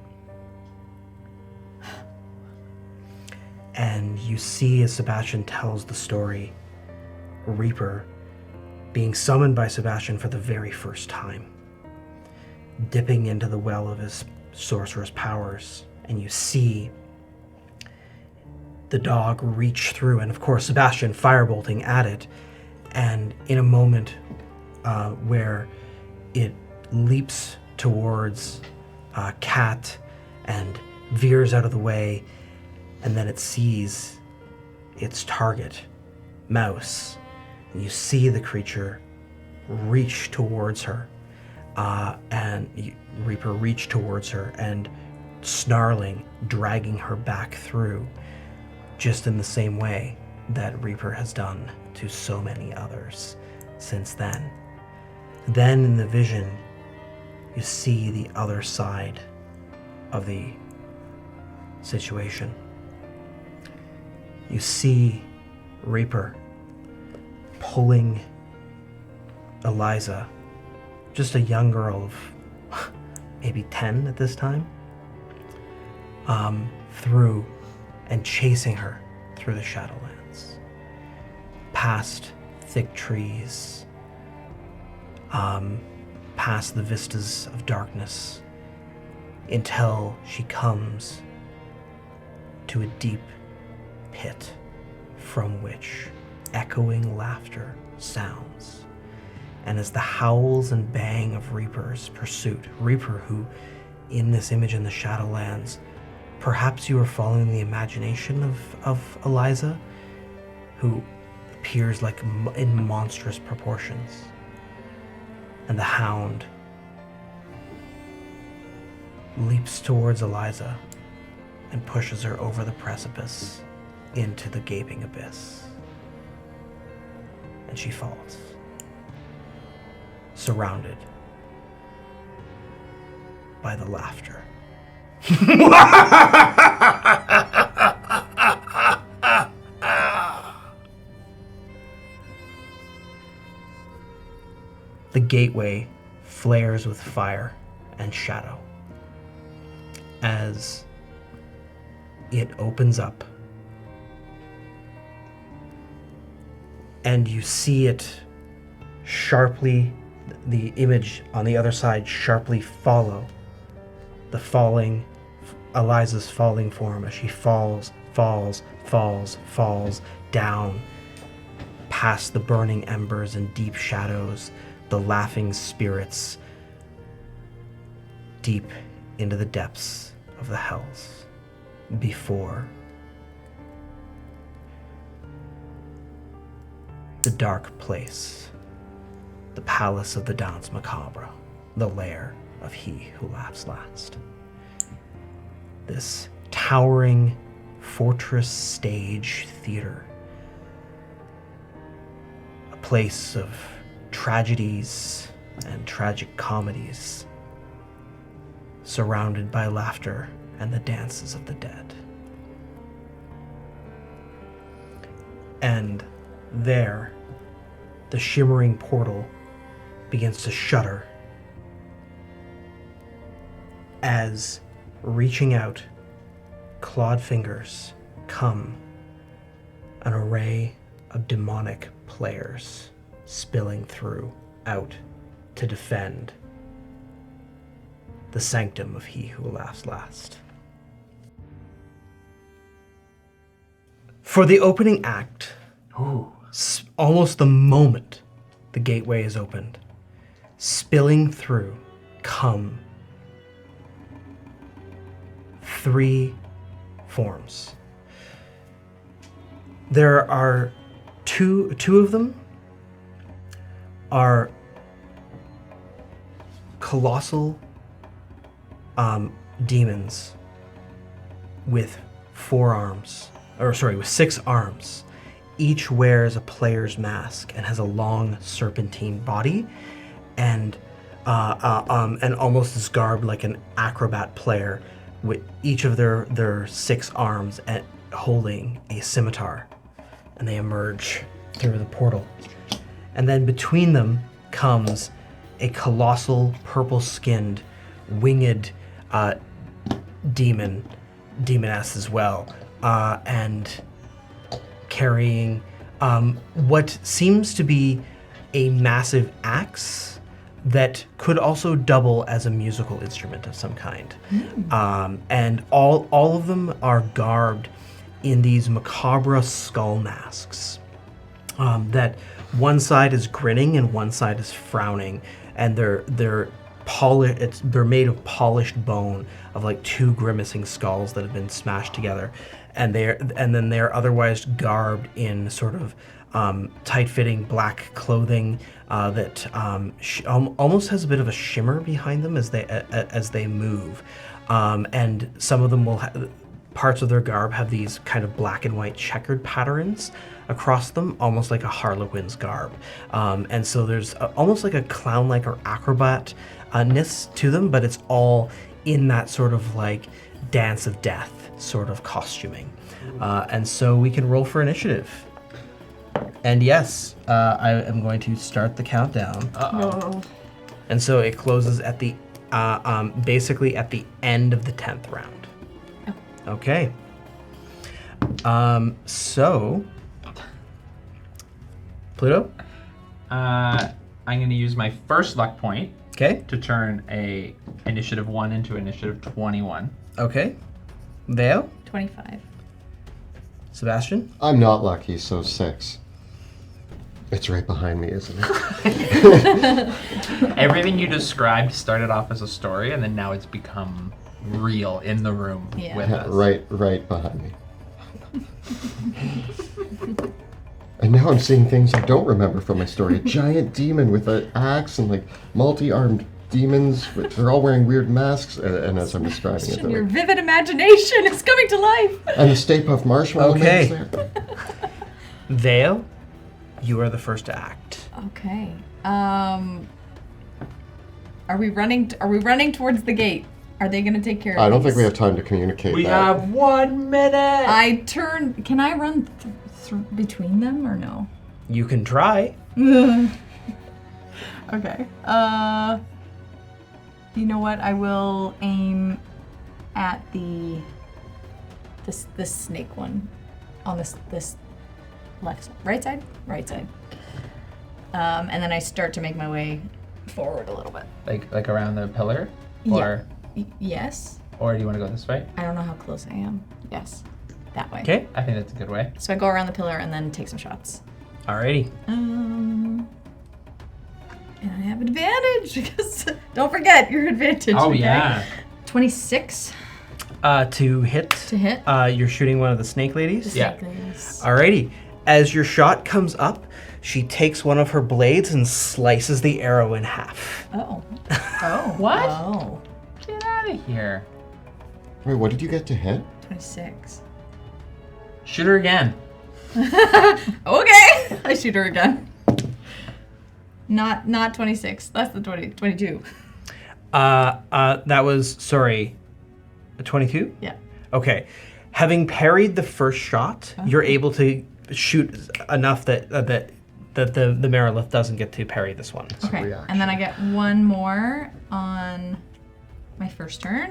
And you see, as Sebastian tells the story, Reaper being summoned by Sebastian for the very first time, dipping into the well of his sorcerer's powers, and you see the dog reach through, and of course Sebastian firebolting at it, and in a moment where it leaps towards Cat and veers out of the way, and then it sees its target, Mouse, and you see the creature reach towards her, Reaper reach towards her and snarling, dragging her back through, just in the same way that Reaper has done to so many others since then. Then in the vision, you see the other side of the situation. You see Reaper pulling Eliza, just a young girl of maybe 10 at this time, through and chasing her through the Shadowlands, past thick trees, past the vistas of darkness, until she comes to a deep pit from which echoing laughter sounds. And as the howls and bang of Reaper's pursuit, Reaper who, in this image in the Shadowlands, perhaps you are following the imagination of Eliza, who appears like in monstrous proportions. And the hound leaps towards Eliza and pushes her over the precipice into the gaping abyss. And she falls, surrounded by the laughter. The gateway flares with fire and shadow, as it opens up. And you see it sharply, the image on the other side sharply follow the falling, Eliza's falling form as she falls down past the burning embers and deep shadows, the laughing spirits, deep into the depths of the hells before the dark place, the palace of the Danse Macabre, the lair of he who laughs last. This towering fortress stage theater, a place of tragedies and tragic comedies, surrounded by laughter and the dances of the dead. And there, the shimmering portal begins to shudder as, reaching out, clawed fingers come, an array of demonic players spilling through out to defend the sanctum of he who laughs last. For the opening act, almost the moment the gateway is opened, spilling through come 3 forms. There are two of them are colossal demons with 6 arms. Each wears a player's mask and has a long serpentine body, and almost is garbed like an acrobat player, with each of their 6 arms holding a scimitar, and they emerge through the portal. And then between them comes a colossal purple-skinned, winged demoness as well, and carrying what seems to be a massive axe that could also double as a musical instrument of some kind. And all of them are garbed in these macabre skull masks. That one side is grinning and one side is frowning, and they're made of polished bone of like 2 grimacing skulls that have been smashed together, and then they're otherwise garbed in sort of tight-fitting black clothing that almost has a bit of a shimmer behind them as they move, and some of them will parts of their garb have these kind of black and white checkered patterns across them, almost like a harlequin's garb, and so there's almost like a clown-like or acrobat-ness to them, but it's all in that sort of like dance of death sort of costuming, and so we can roll for initiative. And yes, I am going to start the countdown. No. And so it closes at the basically at the end of the 10th round. Oh. Okay. So Pluto? I'm going to use my first luck point Okay. to turn a initiative 1 into initiative 21. Okay. Vale? 25. Sebastian? I'm not lucky, so 6. It's right behind me, isn't it? Everything you described started off as a story, and then now it's become real in the room with us. right behind me. And now I'm seeing things I don't remember from my story. A giant demon with an axe and like multi-armed demons. They're all wearing weird masks, and as I'm describing it, Your like, vivid imagination is coming to life. and the Stay Puft Marshmallow Okay. Man's there. Vale, you are the first to act. Okay. Are we running towards the gate? Are they going to take care of I don't these? think we have time to communicate We that. have 1 minute! I turn. Can I run between them or no? You can try. Okay. You know what? I will aim at this snake one on this left side, right side. And then I start to make my way forward a little bit. Like around the pillar? Or Yes. or do you want to go this way? I don't know how close I am. Yes, that way. Okay. I think that's a good way. So I go around the pillar and then take some shots. Alrighty. And I have advantage because don't forget your advantage. Oh okay? yeah. 26 To hit. to hit. You're shooting one of the snake ladies. Yeah. Alrighty. As your shot comes up, she takes one of her blades and slices the arrow in half. Oh. Oh. What? Oh. Get out of here. Wait, what did you get to hit? 26. Shoot her again. Okay. I shoot her again. Not 26. That's the 22. That was, sorry, a 22? Yeah. Okay. Having parried the first shot, you're able to shoot enough that the Merilith doesn't get to parry this one. Okay. reaction. And then I get one more on my first turn.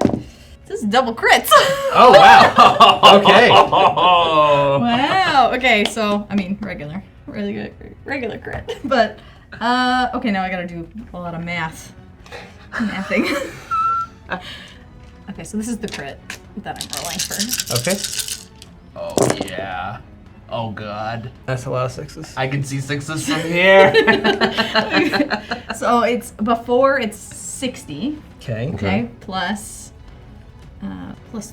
This is double crits. Oh, wow. Okay. Wow. Okay, so I mean regular crit. But okay, now I gotta do a lot of mathing. Okay, so this is the crit that I'm rolling for. Okay. Oh yeah. Oh god. That's a lot of sixes. I can see sixes from here. So it's before it's 60. Okay. Okay, plus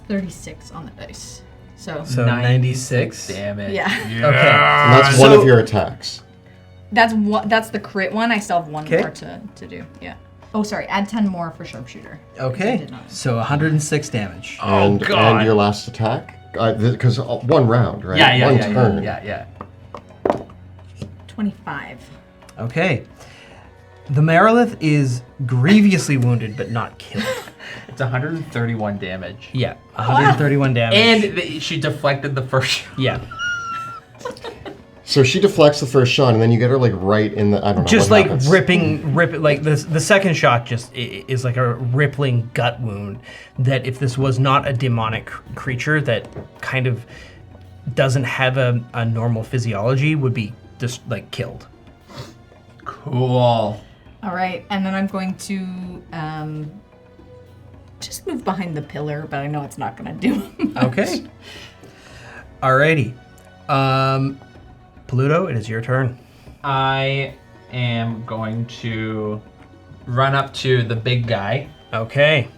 36 on the dice. So So 96. Damage. Yeah. And that's one So- of your attacks. that's the crit one. I still have one Okay. more to do. Yeah. Oh, sorry. Add 10 more for sharpshooter. I Okay. did not. So 106 damage. Oh And god. your last attack? Because one round, right? yeah, One yeah, turn. yeah. 25. Okay. The Merilith is grievously wounded but not killed. It's 131 damage. Yeah, 131 damage. And she deflected the first. yeah, So she deflects the first shot, and then you get her like right in the. I don't know. just what like happens. rip like the second shot just is like a rippling gut wound that if this was not a demonic creature that kind of doesn't have a normal physiology would be just like killed. Cool. All right, and then I'm going to just move behind the pillar, but I know it's not going to do much. Okay. Alrighty. Pluto, it is your turn. I am going to run up to the big guy Okay.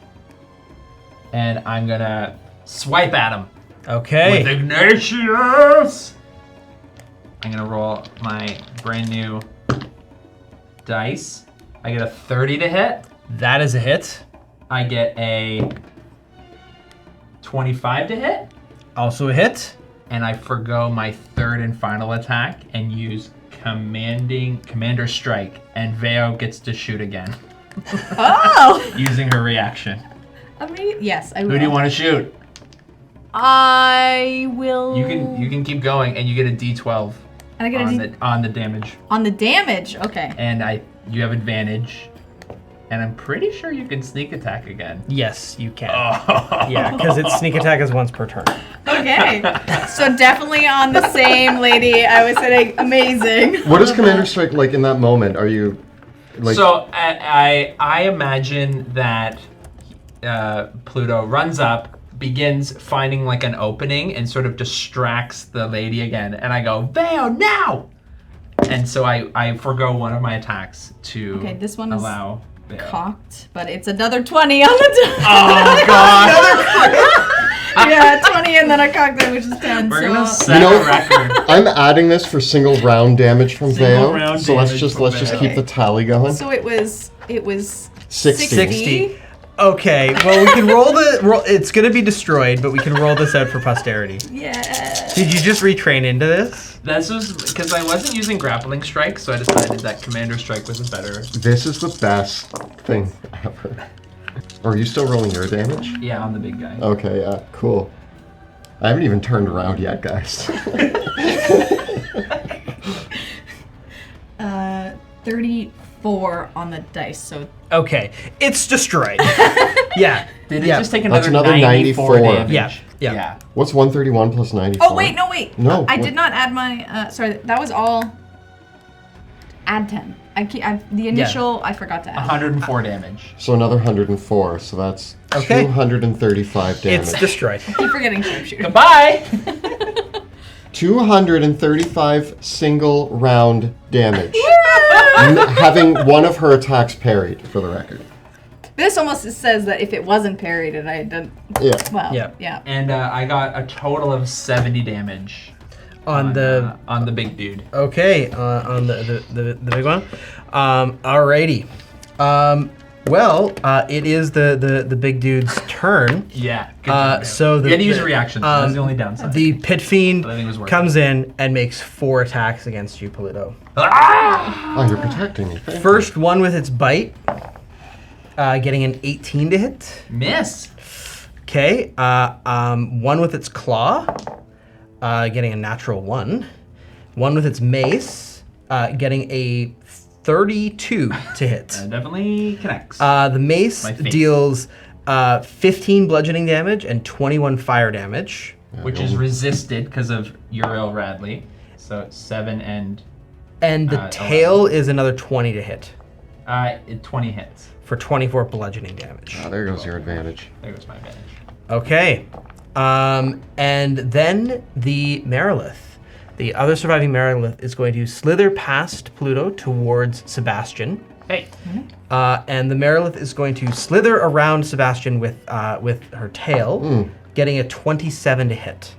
and I'm gonna swipe at him. Okay. With Ignatius! I'm gonna roll my brand new dice. I get a 30 to hit. That is a hit. I get a 25 to hit. Also a hit. And I forgo my third and final attack and use Commander Strike. And Veo gets to shoot again Oh! using her reaction. I mean, yes, I will. Who do you want to shoot? I will. You can keep going and you get a D12 And I get on the damage. on the damage. Okay. And you have advantage. And I'm pretty sure you can sneak attack again. Yes, you can. Oh. Yeah, because its sneak attack is once per turn. Okay. So definitely on the same lady I was saying. Amazing. What is Commander Strike like in that moment? Are you like? So I imagine that Pluto runs up, begins finding like an opening, and sort of distracts the lady again. And I go, Veo, now! And so I forgo one of my attacks to Okay, this one is allow Veo. cocked, but it's another 20 on the Oh god! Yeah, 20 and then I cocked it, which is 10. We're so gonna set You know- a record. I'm adding this for single round damage from Single Veo. round So let's damage just from let's just Veo. keep the tally going. So it was 60. 60. Okay, well we can roll it's gonna be destroyed, but we can roll this out for posterity. Yeah. Did you just retrain into this? This was because I wasn't using grappling strike, so I decided that Commander Strike was a better. This is the best thing ever. Are you still rolling your damage? Yeah, on the big guy. Okay, yeah, cool. I haven't even turned around yet, guys. 4 on the dice, so Okay, it's destroyed. Yeah. Did it yeah. just take That's another another 94 damage? Yeah. What's 131 plus 94? Oh, wait, no, wait. No, I what- did not add my, sorry, that was all, add 10. The initial, I forgot to add. 104 damage. So another 104, so that's Okay. 235 damage. It's destroyed. Keep forgetting sharpshooter. Goodbye! 235 single round damage. Having one of her attacks parried, for the record. This almost says that if it wasn't parried and I had done, Yeah. well, Yeah. yeah. And I got a total of 70 damage On the big dude. okay, on the big one. Alrighty. It is the big dude's turn. Yeah. Good job, So you had to use a reaction. That's the only downside. The pit fiend But I think it was worth comes in and makes 4 attacks against you, Pluto. Ah! Oh, you're protecting me. Thank First one with its bite, getting an 18 to hit. Miss. Okay. One with its claw, getting a natural 1. One with its mace, getting a 32 to hit. Definitely connects. The mace My face. deals 15 bludgeoning damage and 21 fire damage. which is resisted because of Uriel Radley. So it's 7 and The tail is another 20 to hit 20 hits. for 24 bludgeoning damage. Oh, there goes your advantage. There goes my advantage. Okay. And then the Marilith. The other surviving Marilith is going to slither past Pluto towards Sebastian. Hey. And the Marilith is going to slither around Sebastian with her tail, getting a 27 to hit.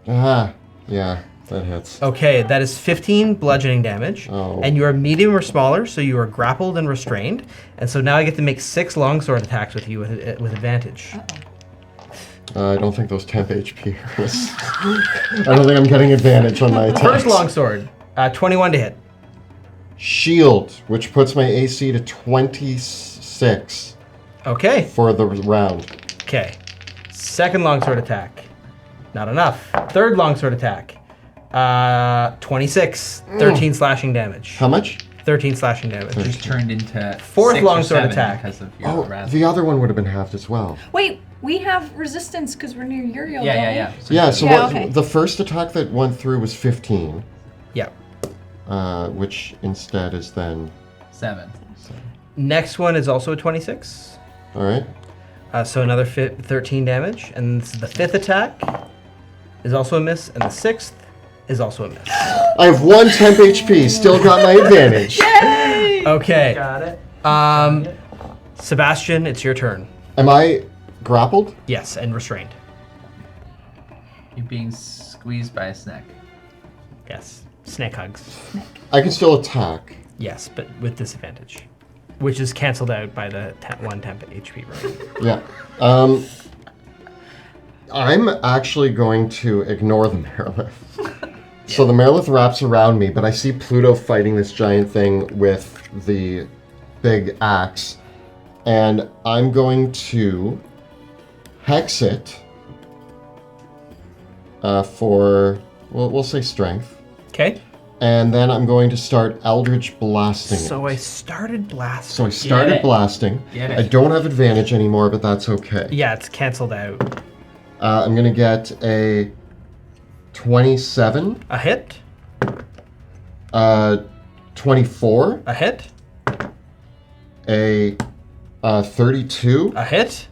Ah, yeah, that hits. Okay, that is 15 bludgeoning damage. Oh. And you are medium or smaller, so you are grappled and restrained. And so now I get to make 6 longsword attacks with you with advantage. I don't think those temp HP hurts. I don't think I'm getting advantage on my attacks. First longsword, 21 to hit. Shield, which puts my AC to 26 Okay. for the round. Okay. Second longsword attack. Not enough. Third longsword attack. 26. 13 slashing damage. How much? 13 slashing damage. Just turned into Fourth 6 or longsword 7 attack. because of Uriel Oh, Radley. the other one would have been halved as well. Wait, we have resistance because we're near Uriel. Yeah, don't yeah, we? yeah. So Yeah, so Yeah, what, okay. the first attack that went through was 15, Yeah. which instead is then... 7. Next one is also a 26. All right. So another 13 damage. And this is the 5th attack is also a miss. And the 6th is also a miss. I have 1 temp HP, still got my advantage. Okay. Got it. Sebastian, it's your turn. Am I grappled? Yes, and restrained. You're being squeezed by a snake. Yes. Snake hugs. I can still attack. Yes, but with disadvantage. Which is canceled out by the 1 temp HP, right? Yeah. I'm actually going to ignore the Marilith. So the Marilith wraps around me, but I see Pluto fighting this giant thing with the big axe. And I'm going to hex it for, well, we'll say strength. Okay. And then I'm going to start Eldritch blasting So I it. started blasting. So I started it. blasting. Get it. I don't have advantage anymore, but that's okay. Yeah, it's canceled out. I'm going to get a 27, A hit. 24, A hit. a 32, A hit.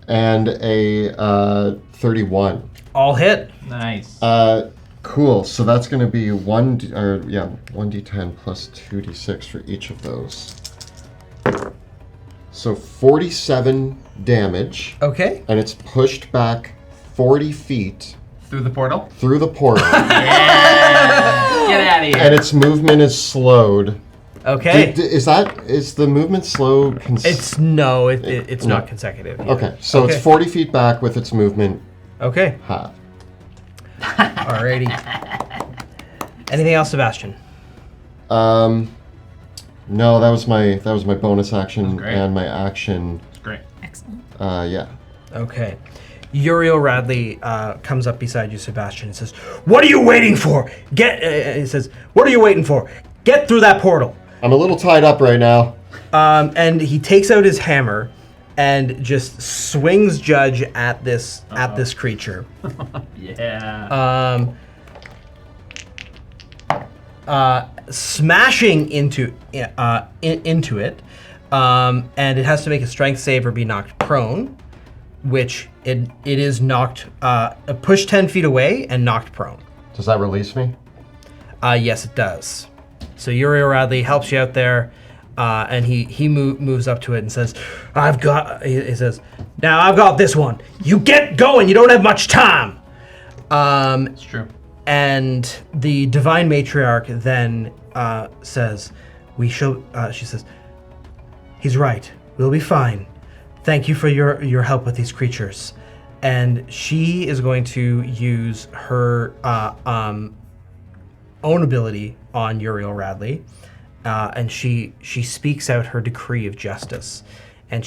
and a 31. All hit. Nice. Cool. So that's going to be 1d10 plus 2d6 for each of those. So 47 damage, Okay. and it's pushed back 40 feet Through the portal? through the portal, Yeah! Get out of here. and its movement is slowed. Okay. Is the movement slow? It's no, it's No. not consecutive. Yeah. Okay, so Okay. it's 40 feet back with its movement Okay. half. Alrighty. Anything else, Sebastian? No, that was my bonus action great. and my action. It's great. Excellent. Yeah. Okay. Uriel Radley comes up beside you, Sebastian, and says, "What are you waiting for? It says, "What are you waiting for? Get through that portal. I'm a little tied up right now. And he takes out his hammer and just swings Judge at this creature. Yeah. Smashing into it, and it has to make a strength save or be knocked prone, which it is knocked, pushed 10 feet away and knocked prone. Does that release me? Yes, it does. So Uriel Radley helps you out there, and he moves up to it and says, he says, now I've got this one. You get going, you don't have much time. It's true. And the Divine Matriarch then says, she says, he's right, we'll be fine. Thank you for your help with these creatures. And she is going to use her own ability on Uriel Radley, and she speaks out her decree of justice. And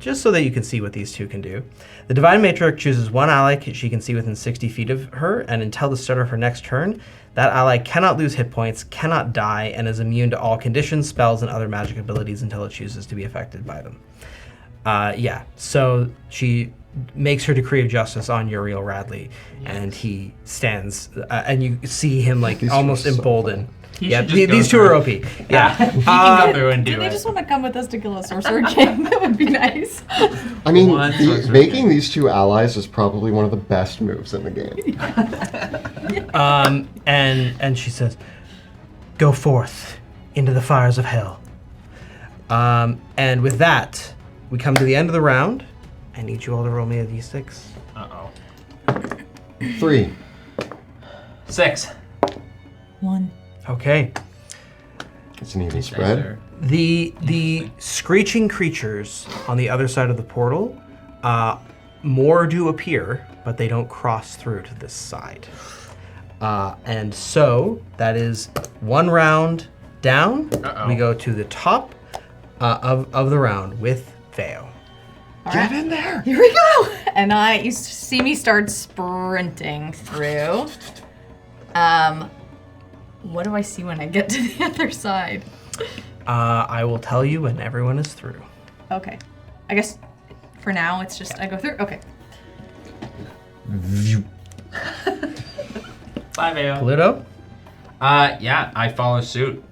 just so that you can see what these two can do, the Divine Matriarch chooses one ally she can see within 60 feet of her, and until the start of her next turn, that ally cannot lose hit points, cannot die, and is immune to all conditions, spells, and other magic abilities until it chooses to be affected by them. So she makes her decree of justice on Uriel Radley, and he stands, and you see him almost emboldened. These two are OP. Yeah. He can go through and do they it. just want to come with us to kill a sorcerer king? That would be nice. I mean, making king. these two allies is probably one of the best moves in the game. And she says, go forth into the fires of hell. And with that, we come to the end of the round. I need you all to roll me a d6. Uh-oh. 3. 6. 1. Okay. It's an even spread. The screeching creatures on the other side of the portal, more do appear, but they don't cross through to this side. And so that is one round down. Uh-oh. We go to the top of the round with Veo. Get in there! Here we go! And you see me start sprinting through. What do I see when I get to the other side? I will tell you when everyone is through. Okay. I guess for now it's just I go through. Okay. Bye, Veo. Pluto? I follow suit.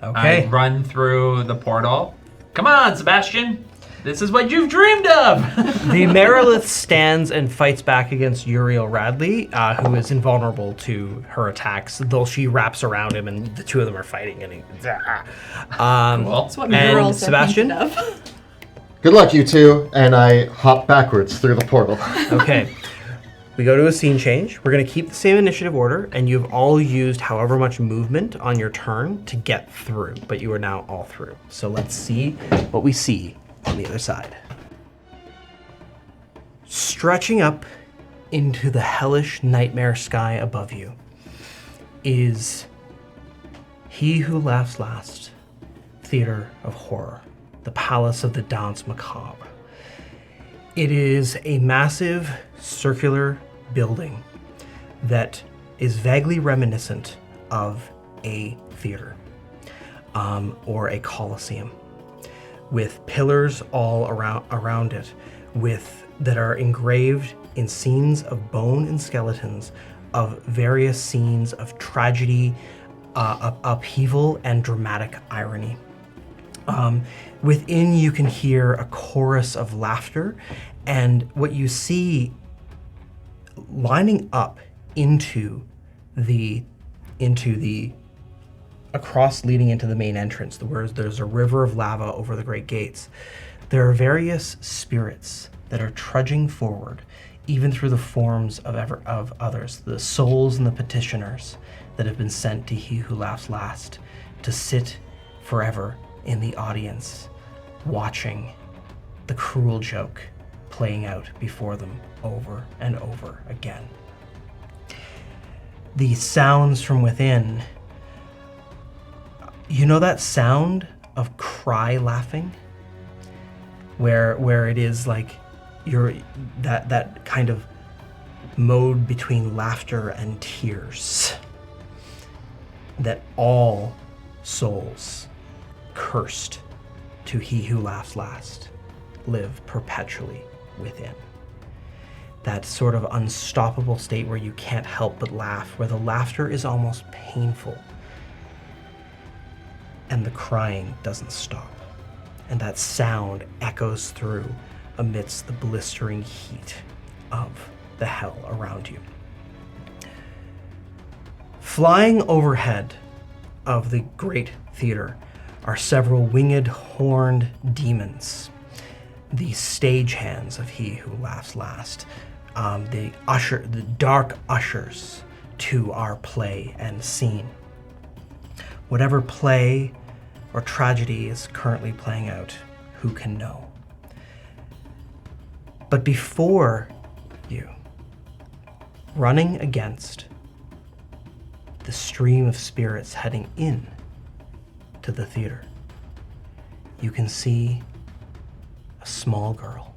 Okay. I run through the portal. Come on, Sebastian. This is what you've dreamed of. The Merilith stands and fights back against Uriel Radley, who is invulnerable to her attacks, though she wraps around him and the two of them are fighting. And Cool. That's what and murals Sebastian? are painted of. Good luck, you two. And I hop backwards through the portal. Okay. We go to a scene change. We're going to keep the same initiative order, and you've all used however much movement on your turn to get through, but you are now all through. So let's see what we see on the other side. Stretching up into the hellish nightmare sky above you is He Who Laughs Last, Theater of Horror, the Palace of the Danse Macabre. It is a massive circular building that is vaguely reminiscent of a theater or a coliseum, with pillars all around it, that are engraved in scenes of bone and skeletons of various scenes of tragedy, upheaval, and dramatic irony. Within, you can hear a chorus of laughter, and what you see lining up into the across leading into the main entrance, where there's a river of lava over the great gates. There are various spirits that are trudging forward, even through the forms of others, the souls and the petitioners that have been sent to He Who Laughs Last, to sit forever in the audience, watching the cruel joke playing out before them over and over again. The sounds from within, you know that sound of cry laughing? Where it is like that kind of mode between laughter and tears that all souls cursed to he who laughs last live perpetually within. That sort of unstoppable state where you can't help but laugh, where the laughter is almost painful and the crying doesn't stop. And that sound echoes through amidst the blistering heat of the hell around you. Flying overhead of the great theater are several winged, horned demons, the stagehands of he who laughs last, the dark ushers to our play and scene. Whatever play or tragedy is currently playing out, who can know? But before you, running against the stream of spirits heading in to the theater, you can see a small girl.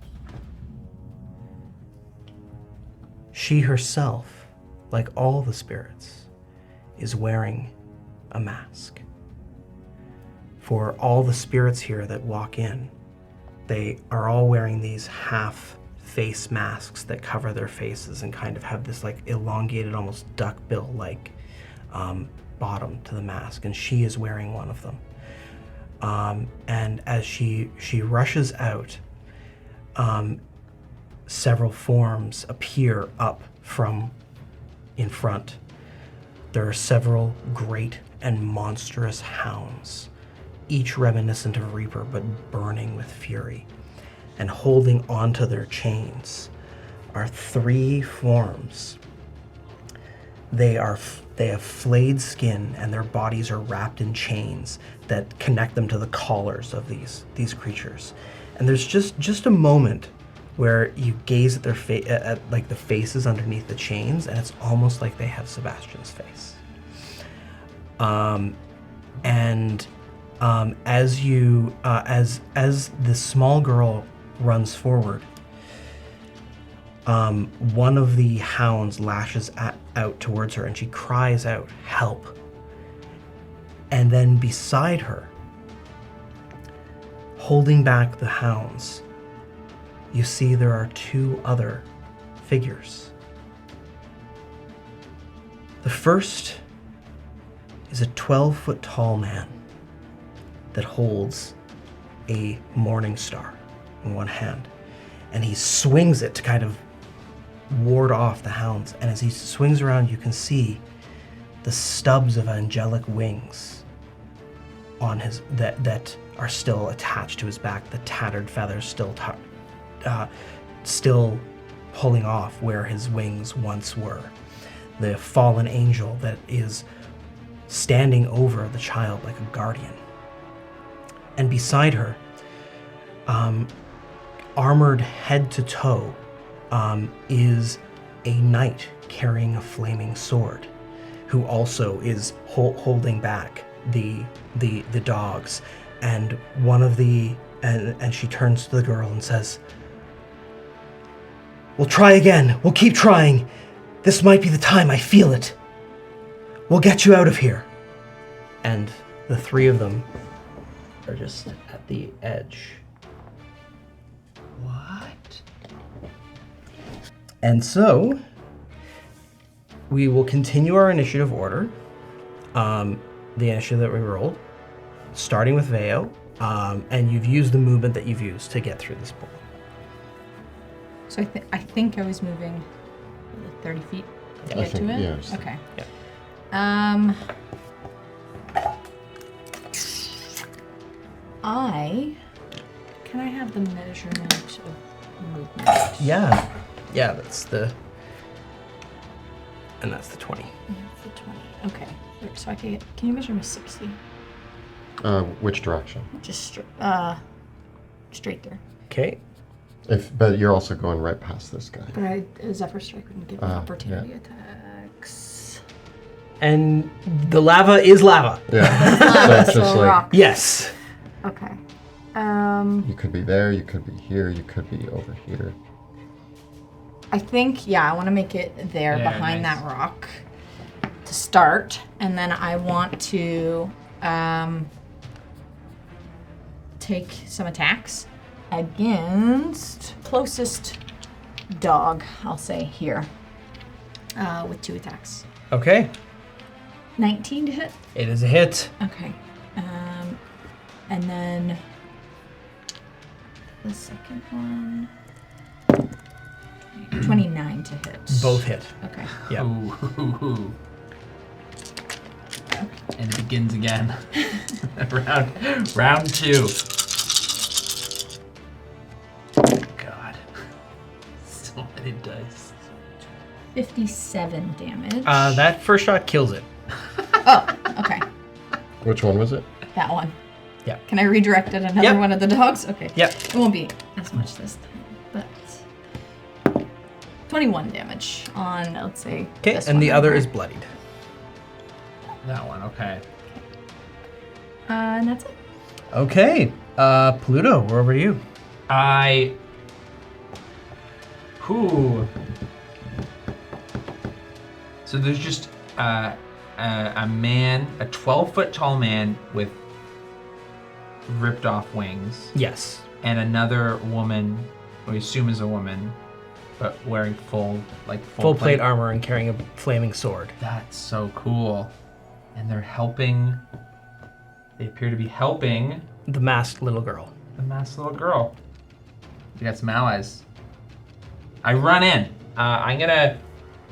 She herself, like all the spirits, is wearing a mask. For all the spirits here that walk in, they are all wearing these half face masks that cover their faces and kind of have this like elongated, almost duckbill-like bottom to the mask, and she is wearing one of them. And as she rushes out, several forms appear up from in front. There are several great and monstrous hounds, each reminiscent of Reaper but burning with fury. And holding onto their chains are three forms. They have flayed skin, and their bodies are wrapped in chains that connect them to the collars of these creatures. And there's just a moment where you gaze at their at like the faces underneath the chains, and it's almost like they have Sebastian's face. As the small girl runs forward, one of the hounds lashes out towards her, and she cries out, "Help!" And then beside her, holding back the hounds, you see there are two other figures. The first is a 12-foot tall man that holds a morning star in one hand, and he swings it to kind of ward off the hounds. And as he swings around, you can see the stubs of angelic wings on his that are still attached to his back, the tattered feathers still pulling off where his wings once were. The fallen angel that is standing over the child like a guardian. And beside her, armored head to toe, is a knight carrying a flaming sword, who also is holding back the dogs. And one of and she turns to the girl and says, "We'll try again. We'll keep trying. This might be the time. I feel it. We'll get you out of here." And the three of them are just at the edge. What? And so, we will continue our initiative order, the initiative that we rolled, starting with Veo, and you've used the movement that you've used to get through this pool. So I think I was moving 30 feet to get to it? Yes. Okay. Yeah. Can I have the measurement of movement? Yeah, that's the 20. Yeah, the 20. Okay. So can you measure me 60? Which direction? Just straight there. Okay. But you're also going right past this guy. But a Zephyr Strike wouldn't give me opportunity attacks. And the lava is lava. Yeah. So it's just like, rock. Yes. Okay. you could be there, you could be here, you could be over here. I think, I want to make it there behind nice. that rock to start. And then I want to take some attacks against closest dog, I'll say here, with 2 attacks. Okay. 19 to hit. It is a hit. Okay. And then the second one, 29 to hit. Both hit. Okay. Yeah. Ooh. And it begins again. round 2. God. So many dice. 57 damage. That first shot kills it. Oh, okay. Which one was it? That one. Yeah. Can I redirect at another Yep. one of the dogs? Okay. Yep. It won't be as much this time, but 21 damage on, let's say. Okay, this and one the right other here. is bloodied. That one, okay. And that's it. Okay. Pluto, where were you? So there's just a man, a 12-foot tall man with ripped off wings, Yes. and another woman, we assume is a woman, but wearing full Full plate armor and carrying a flaming sword. That's so cool. And they're helping. They appear to be helping The masked little girl. the masked little girl. We got some allies. I run in. I'm gonna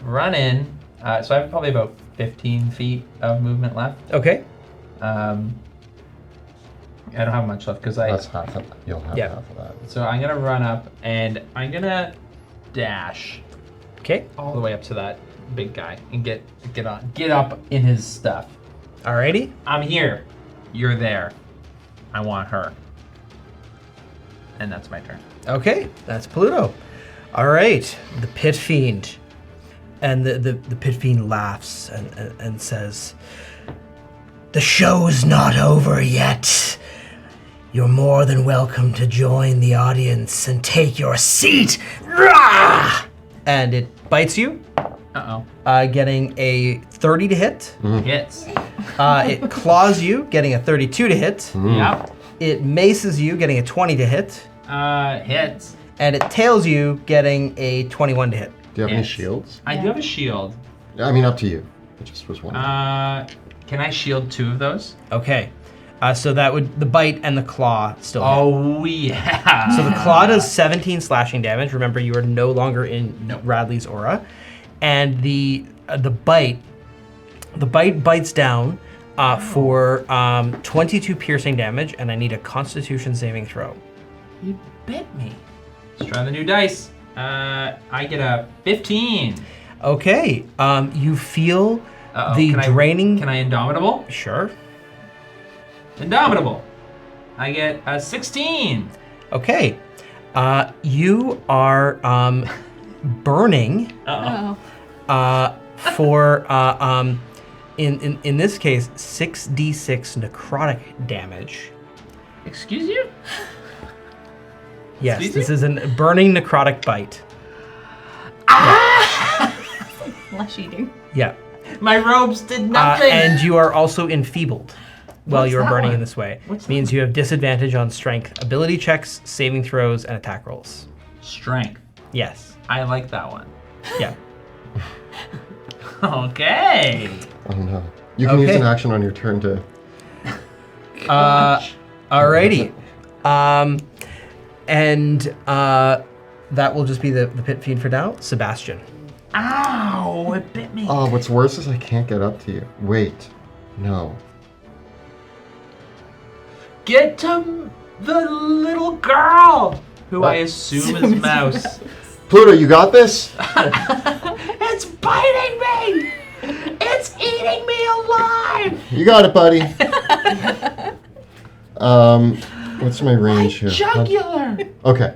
run in. So I have probably about 15 feet of movement left. Okay. I don't have much left because That's half of You'll have Yeah. half of that. So I'm gonna run up and I'm gonna dash Okay. all the way up to that big guy and get up in his stuff. Alrighty. I'm here. You're there. I want her. And that's my turn. Okay, that's Pluto. All right, the Pit Fiend. And the Pit Fiend laughs and says, "The show's not over yet. You're more than welcome to join the audience and take your seat." Rah! And it bites you, Uh-oh. getting a 30 to hit. Hits. It claws you, getting a 32 to hit. Yep. It maces you, getting a 20 to hit. Hits. And it tails you, getting a 21 to hit. Do you have any Yes. shields? I do have a shield. I mean, up to you. I just was wondering. Can I shield 2 of those? Okay. So that would, the bite and the claw still hit. Oh, yeah. So the claw does 17 slashing damage. Remember, you are no longer in Radley's aura. And the bite bites down for 22 piercing damage, and I need a Constitution saving throw. He bit me. Let's try the new dice. I get a 15. Okay. You feel Uh-oh. the draining. Can I Indomitable? Sure. Indomitable. I get a 16. Okay. You are burning Uh-oh. for in this case 6d6 necrotic damage. Excuse you? Yes, Excuse this is a burning necrotic bite. Flesh eating. Yeah. My robes did nothing. And you are also enfeebled while What's you are that burning one? in this way. What's that Means you have disadvantage on strength, ability checks, saving throws, and attack rolls. Strength. Yes. I like that one. Yeah. Okay. Oh no. You can use Okay. an action on your turn to. Alrighty. That will just be the Pit Fiend for now. Sebastian. Ow, it bit me. Oh, what's worse is I can't get up to you. Wait. No. Get to the little girl, who What? I assume is Mouse. Pluto, you got this? It's biting me! It's eating me alive! You got it, buddy. What's my range here? Jugular! Okay.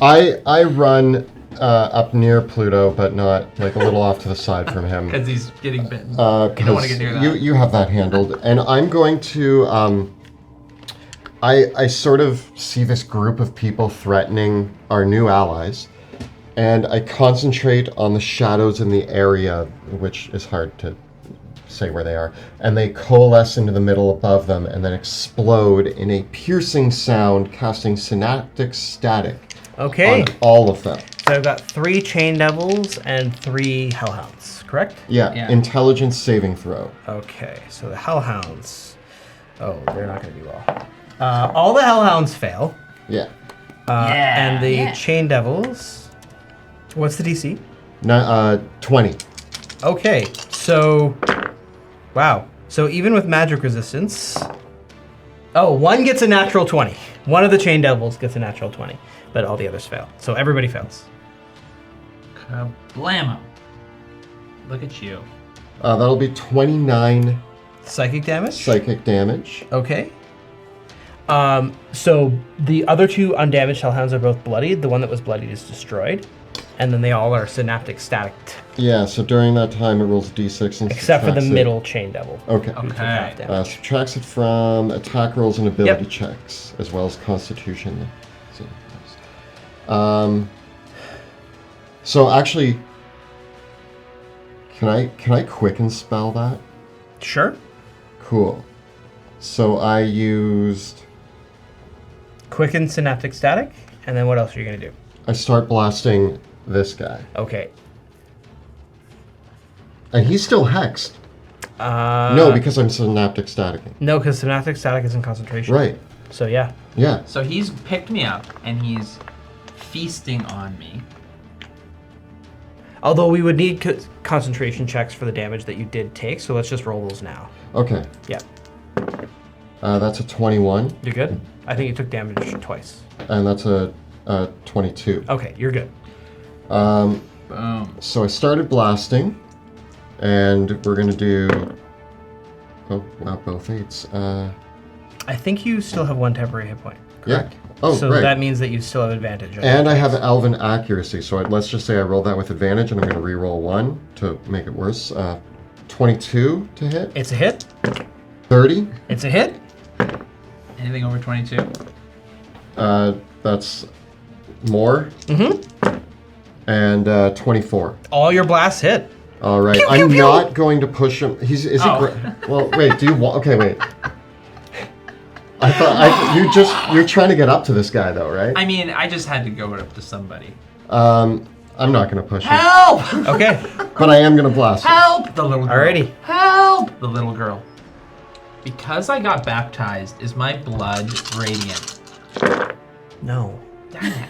I run up near Pluto, but not like a little off to the side from him. Because he's getting bitten. You don't want to 'Cause get near that. you have that handled. And I'm going to I sort of see this group of people threatening our new allies, and I concentrate on the shadows in the area, which is hard to say where they are, and they coalesce into the middle above them and then explode in a piercing sound, casting synaptic static Okay. on all of them. So I've got 3 chain devils and 3 hellhounds, correct? Yeah, intelligence saving throw. Okay, so the hellhounds. Oh, they're not going to do well. All the hellhounds fail. Yeah. And the chain devils. What's the DC? 20. Okay, so. Wow. So even with magic resistance. Oh, one gets a natural 20. One of the chain devils gets a natural 20, but all the others fail. So everybody fails. Kablamo. Look at you. That'll be 29 Psychic damage? psychic damage. Okay. So the other 2 undamaged hellhounds are both bloodied. The one that was bloodied is destroyed. And then they all are synaptic static. Yeah, so during that time it rolls d6 and Except for the subtracts it. middle chain devil. Okay. Who took half damage. Subtracts it from attack rolls and ability Yep. checks, as well as constitution. So actually, can I quicken spell that? Sure. Cool. So I used. Quicken synaptic static. And then what else are you going to do? I start blasting this guy, Okay. and he's still hexed. No, No, because I'm synaptic staticking. No, because synaptic static is in concentration. Right. So yeah. Yeah. So he's picked me up and he's feasting on me. Although we would need concentration checks for the damage that you did take, so let's just roll those now. Okay. Yeah. That's a 21, You're good? I think you took damage twice. and that's a 22. Okay, you're good. Boom. So I started blasting, and we're gonna do. Oh wow, both 8s. I think you still have 1 temporary hit point. Yeah. Oh, So right. that means that you still have advantage. on And I have attacks. Elven accuracy, so let's just say I rolled that with advantage, and I'm gonna re-roll 1 to make it worse. 22 to hit. It's a hit. 30. It's a hit. Anything over 22? That's more. Mm-hmm. And 24. All your blasts hit. All right. Pew, pew, I'm pew. not going to push him. Is he? Oh. Well, wait. Do you want? Okay, wait. I thought you're trying to get up to this guy though, right? I mean, I just had to go up to somebody. I'm not going to push him, Help! Okay. but I am going to blast him. Help! The little girl. Alrighty. Help! The little girl. Because I got baptized, is my blood radiant? No. Damn it.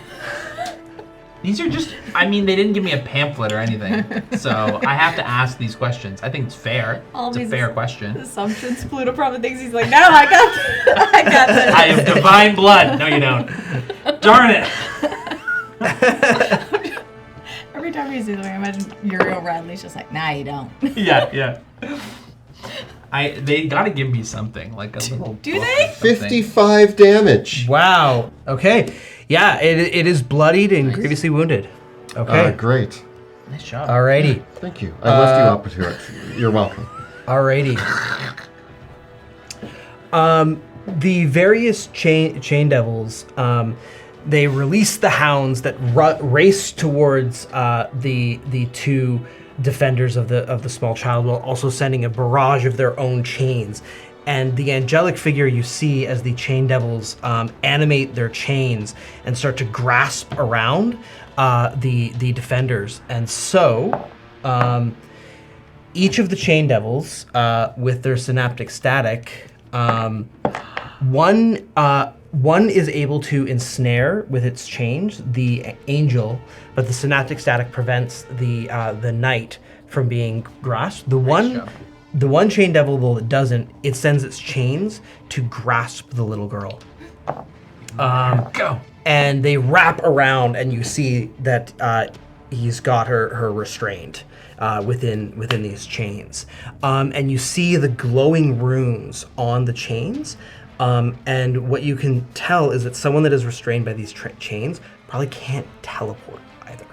These are just, I mean, they didn't give me a pamphlet or anything. So I have to ask these questions. I think it's fair. All It's a these fair question. Assumptions. Pluto probably thinks he's like, no, I got this. I have divine blood. No, you don't. Darn it. Every time you see something, I imagine Uriel Radley's just like, nah, you don't. Yeah. They gotta give me something, like a little. Do book they? or something. 55 damage. Wow. Okay. Yeah, it is bloodied and grievously wounded. Okay. Great. Nice job. Alrighty. Thank you. I left you up to it. You're welcome. Alrighty. The various chain devils, they release the hounds that race towards the 2 defenders of the small child, while also sending a barrage of their own chains. And the angelic figure you see as the chain devils animate their chains and start to grasp around the defenders. And so each of the chain devils, with their synaptic static, one is able to ensnare with its chains the angel, but the synaptic static prevents the knight from being grasped. The one chain devil, though, that doesn't, it sends its chains to grasp the little girl. Go. And they wrap around, and you see that he's got her restrained within these chains. And you see the glowing runes on the chains. And what you can tell is that someone that is restrained by these chains probably can't teleport either.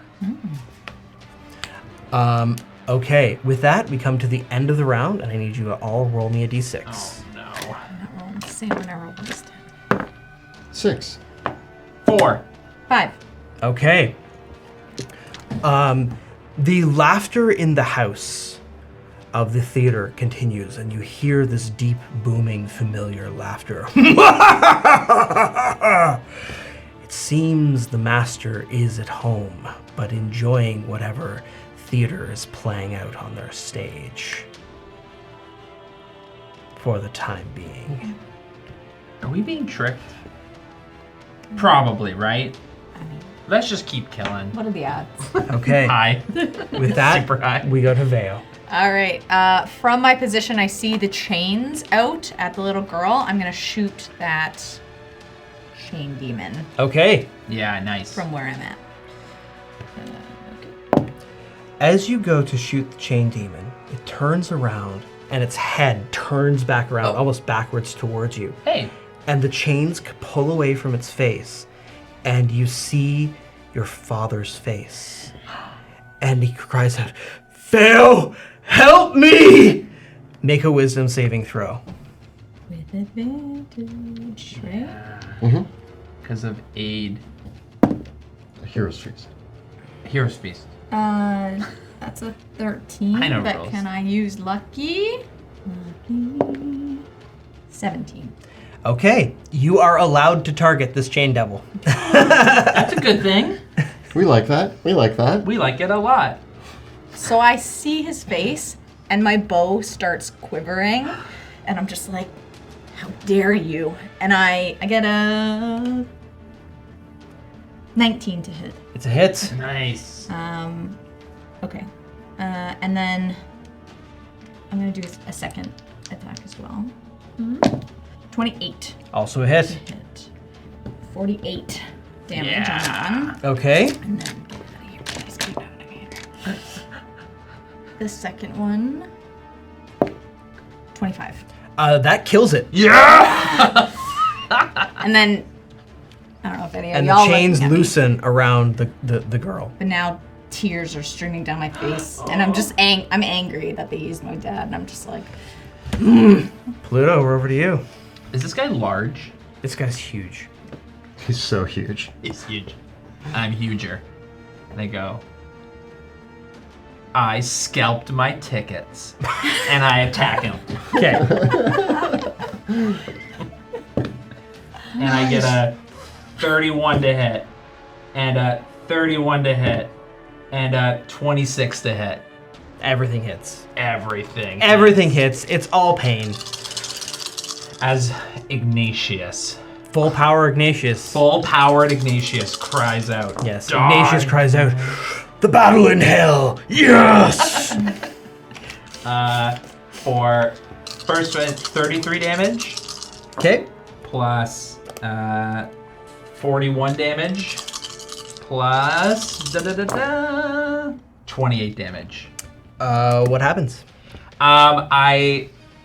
Okay, with that, we come to the end of the round, and I need you to all roll me a d6. Oh no. I'm not rolling the same when I roll this time. 6. 4. 5. Okay. The laughter in the house of the theater continues, and you hear this deep, booming, familiar laughter. It seems the master is at home, but enjoying whatever theater is playing out on their stage. For the time being. Are we being tricked? Probably, right? I mean, Let's just keep killing. what are the odds? Okay. High. With that, Super high. we go to Veo. All right. From my position, I see the chains out at the little girl. I'm gonna shoot that chain demon Okay. Yeah, nice. from where I'm at. As you go to shoot the chain demon, it turns around and its head turns back around, almost backwards towards you. Hey. And the chains pull away from its face, and you see your father's face. And he cries out, "Veo, help me!" Make a wisdom saving throw. With advantage, right? Mm-hmm. Because of aid. A hero's feast. Hero's Feast. That's a 13. I know but rules. can I use lucky? Lucky. 17. Okay, you are allowed to target this chain devil. That's a good thing. We like that. We like that. We like it a lot. So I see his face, and my bow starts quivering, and I'm just like, how dare you? And I get a 19 to hit. It's a hit. Nice. Okay. And then I'm gonna do a second attack as well. 28 Also a hit. hit. 48 damage Yeah. on that one. Okay. And then get out of here, guys. Get out of here. The second one, 25. That kills it. Yeah! And then I don't know if any of And y'all the chains looking at me, loosen around the girl. but now tears are streaming down my face, and I'm just I'm angry that they used my dad, and I'm just like, Pluto, we're over to you. Is this guy large? This guy's huge. He's so huge. He's huge. I'm huger. And I go, I scalped my tickets. And I attack him. Okay. And I get a 31 to hit. And a 31 to hit. And a 26 to hit. Everything hits. Everything. Everything hits. It's all pain. As Ignatius. Full power Ignatius. Full-powered Ignatius cries out. Yes. "Die." Ignatius cries out, "The battle in hell! Yes!" For first 33 damage. Okay. Plus 41 damage. Plus 28 damage. What happens?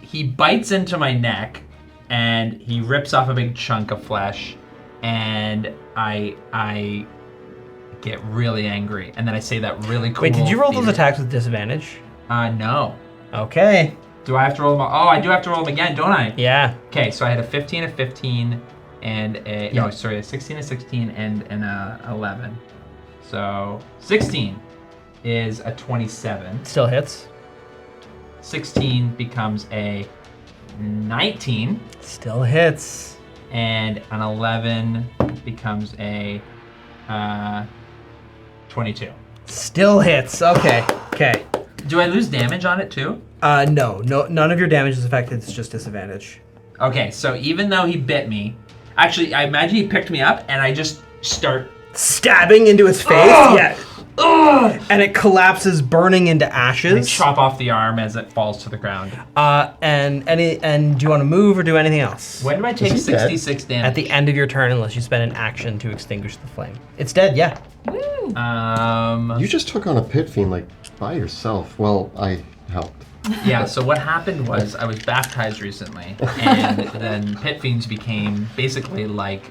He bites into my neck and he rips off a big chunk of flesh, and I get really angry, and then I say that really cool. Wait, did you roll those theater- attacks with disadvantage? No. Okay. Do I have to roll them all? Oh, I do have to roll them again, don't I? Yeah. Okay, so I had a 15, a 15, and a Yeah. no, sorry, a 16, a 16, and an 11. So 16 is a 27. Still hits. 16 becomes a 19, Still hits. and an 11 becomes a 22. Still hits. Okay. Okay. Do I lose damage on it too? No, none of your damage is affected. It's just disadvantage. Okay, so even though he bit me, actually, I imagine he picked me up, and I just start. Stabbing into its face. Ugh! Yeah. And it collapses, burning into I ashes. chop off the arm as it falls to the ground. And do you want to move or do anything else? When do I take he dead? 66 damage? At the end of your turn, unless you spend an action to extinguish the flame. It's dead. Yeah. woo. You just took on a pit fiend like by yourself. Well, I helped. Yeah, so what happened was I was baptized recently, and then pit fiends became basically like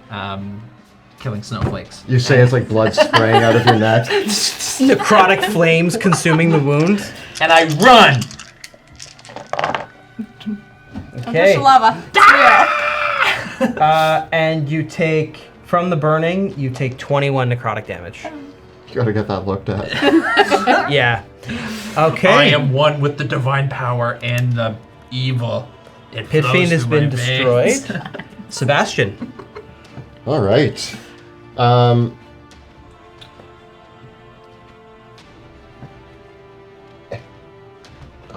killing snowflakes. You say it's like blood spraying out of your neck. Necrotic flames consuming the wound. And I run! Okay. Lava. And you take, from the burning, you take 21 necrotic damage. Gotta get that looked at. Yeah. Okay. I am one with the divine power and the evil. It Pit flows Fiend has through been my veins. destroyed. Sebastian. All right. I'll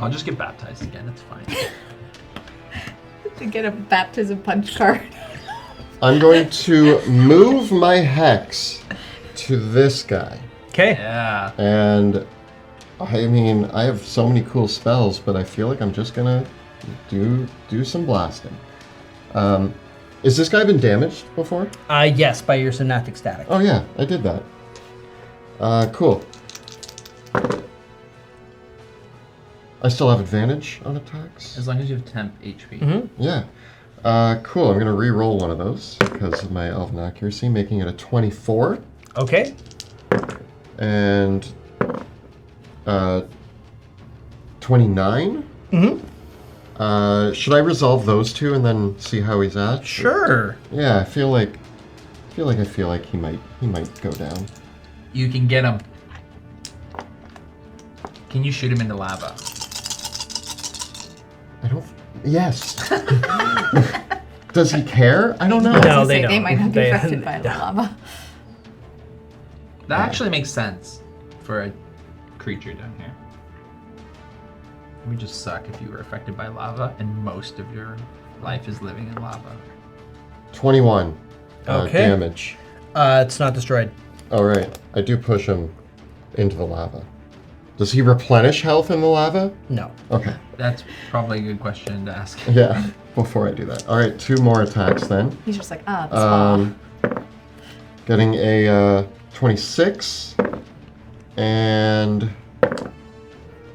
just get baptized again. It's fine. To get a baptism punch card. I'm going to move my hex to this guy. Okay. Yeah. And I mean, I have so many cool spells, but I feel like I'm just gonna do some blasting. Is this guy been damaged before? Yes, by your synaptic static. Oh yeah, I did that. Cool. I still have advantage on attacks? As long as you have temp HP. Mm-hmm. Yeah. Cool, I'm gonna re-roll one of those because of my elven accuracy, making it a 24. Okay. And 29. Mm-hmm. Should I resolve those two and then see how he's at? Sure. Yeah, I feel like he might go down. You can get him. Can you shoot him into lava? I don't. Yes. Does he care? I don't know. No, they don't. They might not be They- affected by the no. lava. That actually makes sense for a creature down here. It would just suck if you were affected by lava and most of your life is living in lava. 21 Okay. damage. It's not destroyed. All right, I do push him into the lava. Does he replenish health in the lava? No. Okay. That's probably a good question to ask. Yeah. Before I do that. All right, 2 more attacks then. He's just like, the spa. Getting a 26 and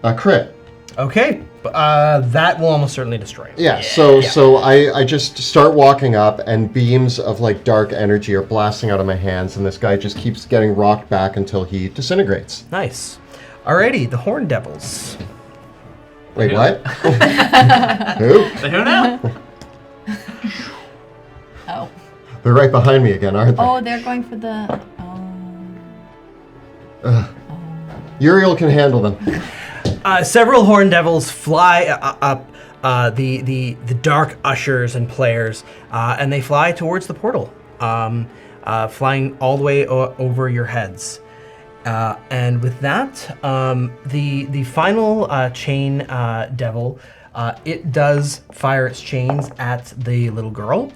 a crit. Okay. That will almost certainly destroy it. Yeah, so I just start walking up and beams of like dark energy are blasting out of my hands and this guy just keeps getting rocked back until he disintegrates. Nice. Alrighty, the Horn Devils. Wait, Who? what? Who? But who now? Oh. They're right behind me again, aren't they? Oh, they're going for the. Uriel can handle them. Several Horn Devils fly up the dark ushers and players, and they fly towards the portal, flying all the way over your heads. And with that, the final chain devil, it does fire its chains at the little girl,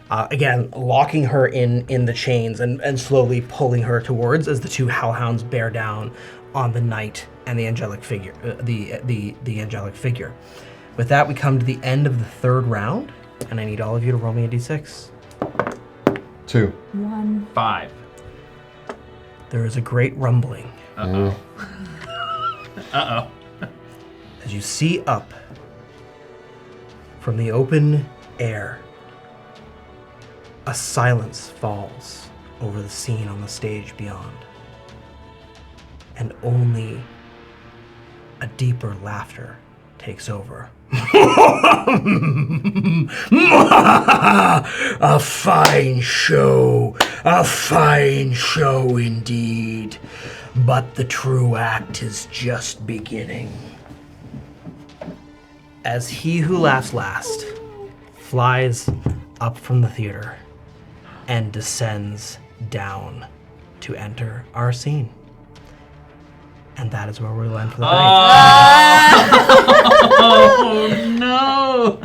again locking her in the chains and slowly pulling her towards as the 2 hellhounds bear down on the knight and the angelic figure. The angelic figure. With that, we come to the end of the 3rd round, and I need all of you to roll me a d6. 2. 1. 5. There is a great rumbling Uh-oh. as you see up from the open air. A silence falls over the scene on the stage beyond, and only a deeper laughter takes over. A fine show indeed. But the true act is just beginning. As he who laughs last flies up from the theater and descends down to enter our scene. And that is where we'll end for the night. Oh no!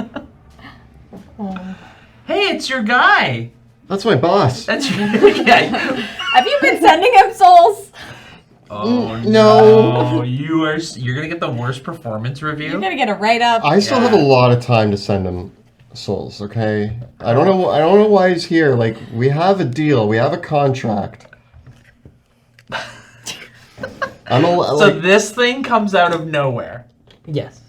Hey, it's your guy. That's my boss. That's your guy. Have you been sending him souls? Oh No. You're gonna get the worst performance review. You're gonna get a write up. I still have a lot of time to send him souls, okay? I don't know why he's here. Like, we have a deal. We have a contract. So this thing comes out of nowhere. Yes.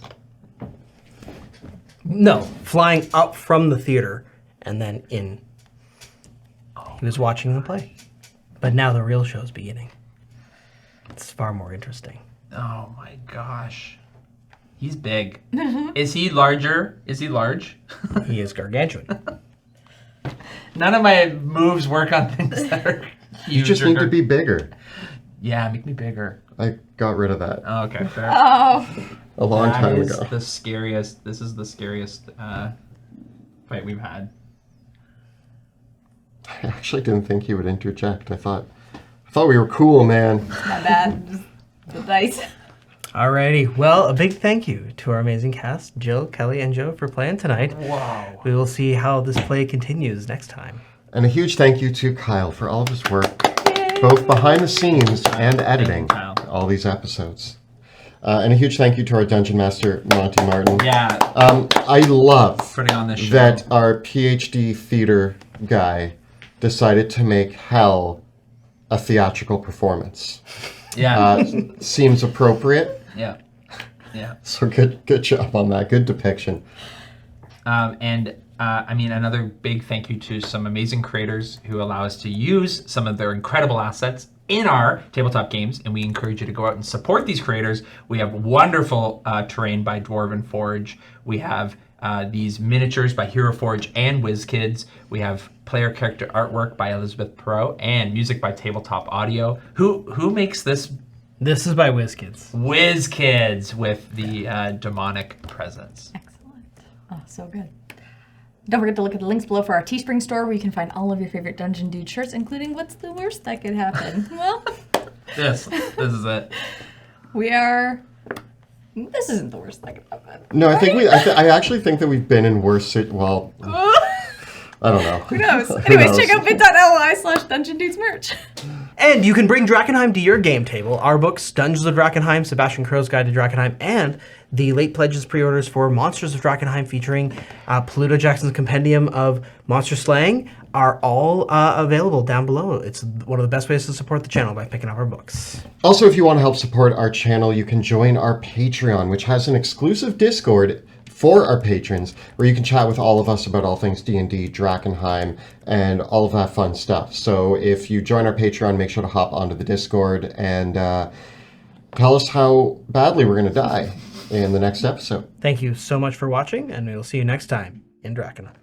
No, flying up from the theater and then in. He was watching the play. But now the real show's beginning. It's far more interesting. Oh my gosh. He's big. Is he larger? Is he large? He is gargantuan. None of my moves work on things that are huge. You just need to be bigger. Yeah, make me bigger. I got rid of that Oh, okay, fair. Oh. a long time That is ago. the scariest. This is the scariest fight we've had. I actually didn't think you would interject. I thought we were cool, man. My bad. Just the dice. Alrighty. Well, a big thank you to our amazing cast, Jill, Kelly, and Joe, for playing tonight. Wow. We will see how this play continues next time. And a huge thank you to Kyle for all of his work, both behind the scenes and editing Kyle. all these episodes. And a huge thank you to our Dungeon Master, Monty Martin. Yeah, I love putting on this show. that our PhD theater guy decided to make Hell a theatrical performance. Yeah. Seems appropriate. Yeah. Yeah. So good job on that. Good depiction. I mean, another big thank you to some amazing creators who allow us to use some of their incredible assets in our tabletop games, and we encourage you to go out and support these creators. We have wonderful terrain by Dwarven Forge. We have these miniatures by Hero Forge and WizKids. We have player character artwork by Elizabeth Perot and music by Tabletop Audio. Who makes this? This is by WizKids. WizKids with the demonic presence. Excellent. Oh, so good. Don't forget to look at the links below for our Teespring store where you can find all of your favorite Dungeon Dude shirts, including what's the worst that could happen. Well, This is it. this isn't the worst that could happen. No, I think I actually think that we've been in worse. Well, I don't know. Who knows? Who Anyways, knows? check out bit.ly/Dungeon Dudes merch. And you can bring Drakkenheim to your game table. Our books, Dungeons of Drakkenheim, Sebastian Crow's Guide to Drakkenheim, and the late pledges pre-orders for Monsters of Drakkenheim featuring Pluto Jackson's Compendium of Monster Slaying are all available down below. It's one of the best ways to support the channel by picking up our books. Also, if you want to help support our channel, you can join our Patreon, which has an exclusive Discord for our patrons, where you can chat with all of us about all things D&D, Drakkenheim, and all of that fun stuff. So if you join our Patreon, make sure to hop onto the Discord and tell us how badly we're going to die in the next episode. Thank you so much for watching, and we will see you next time in Drakkenheim.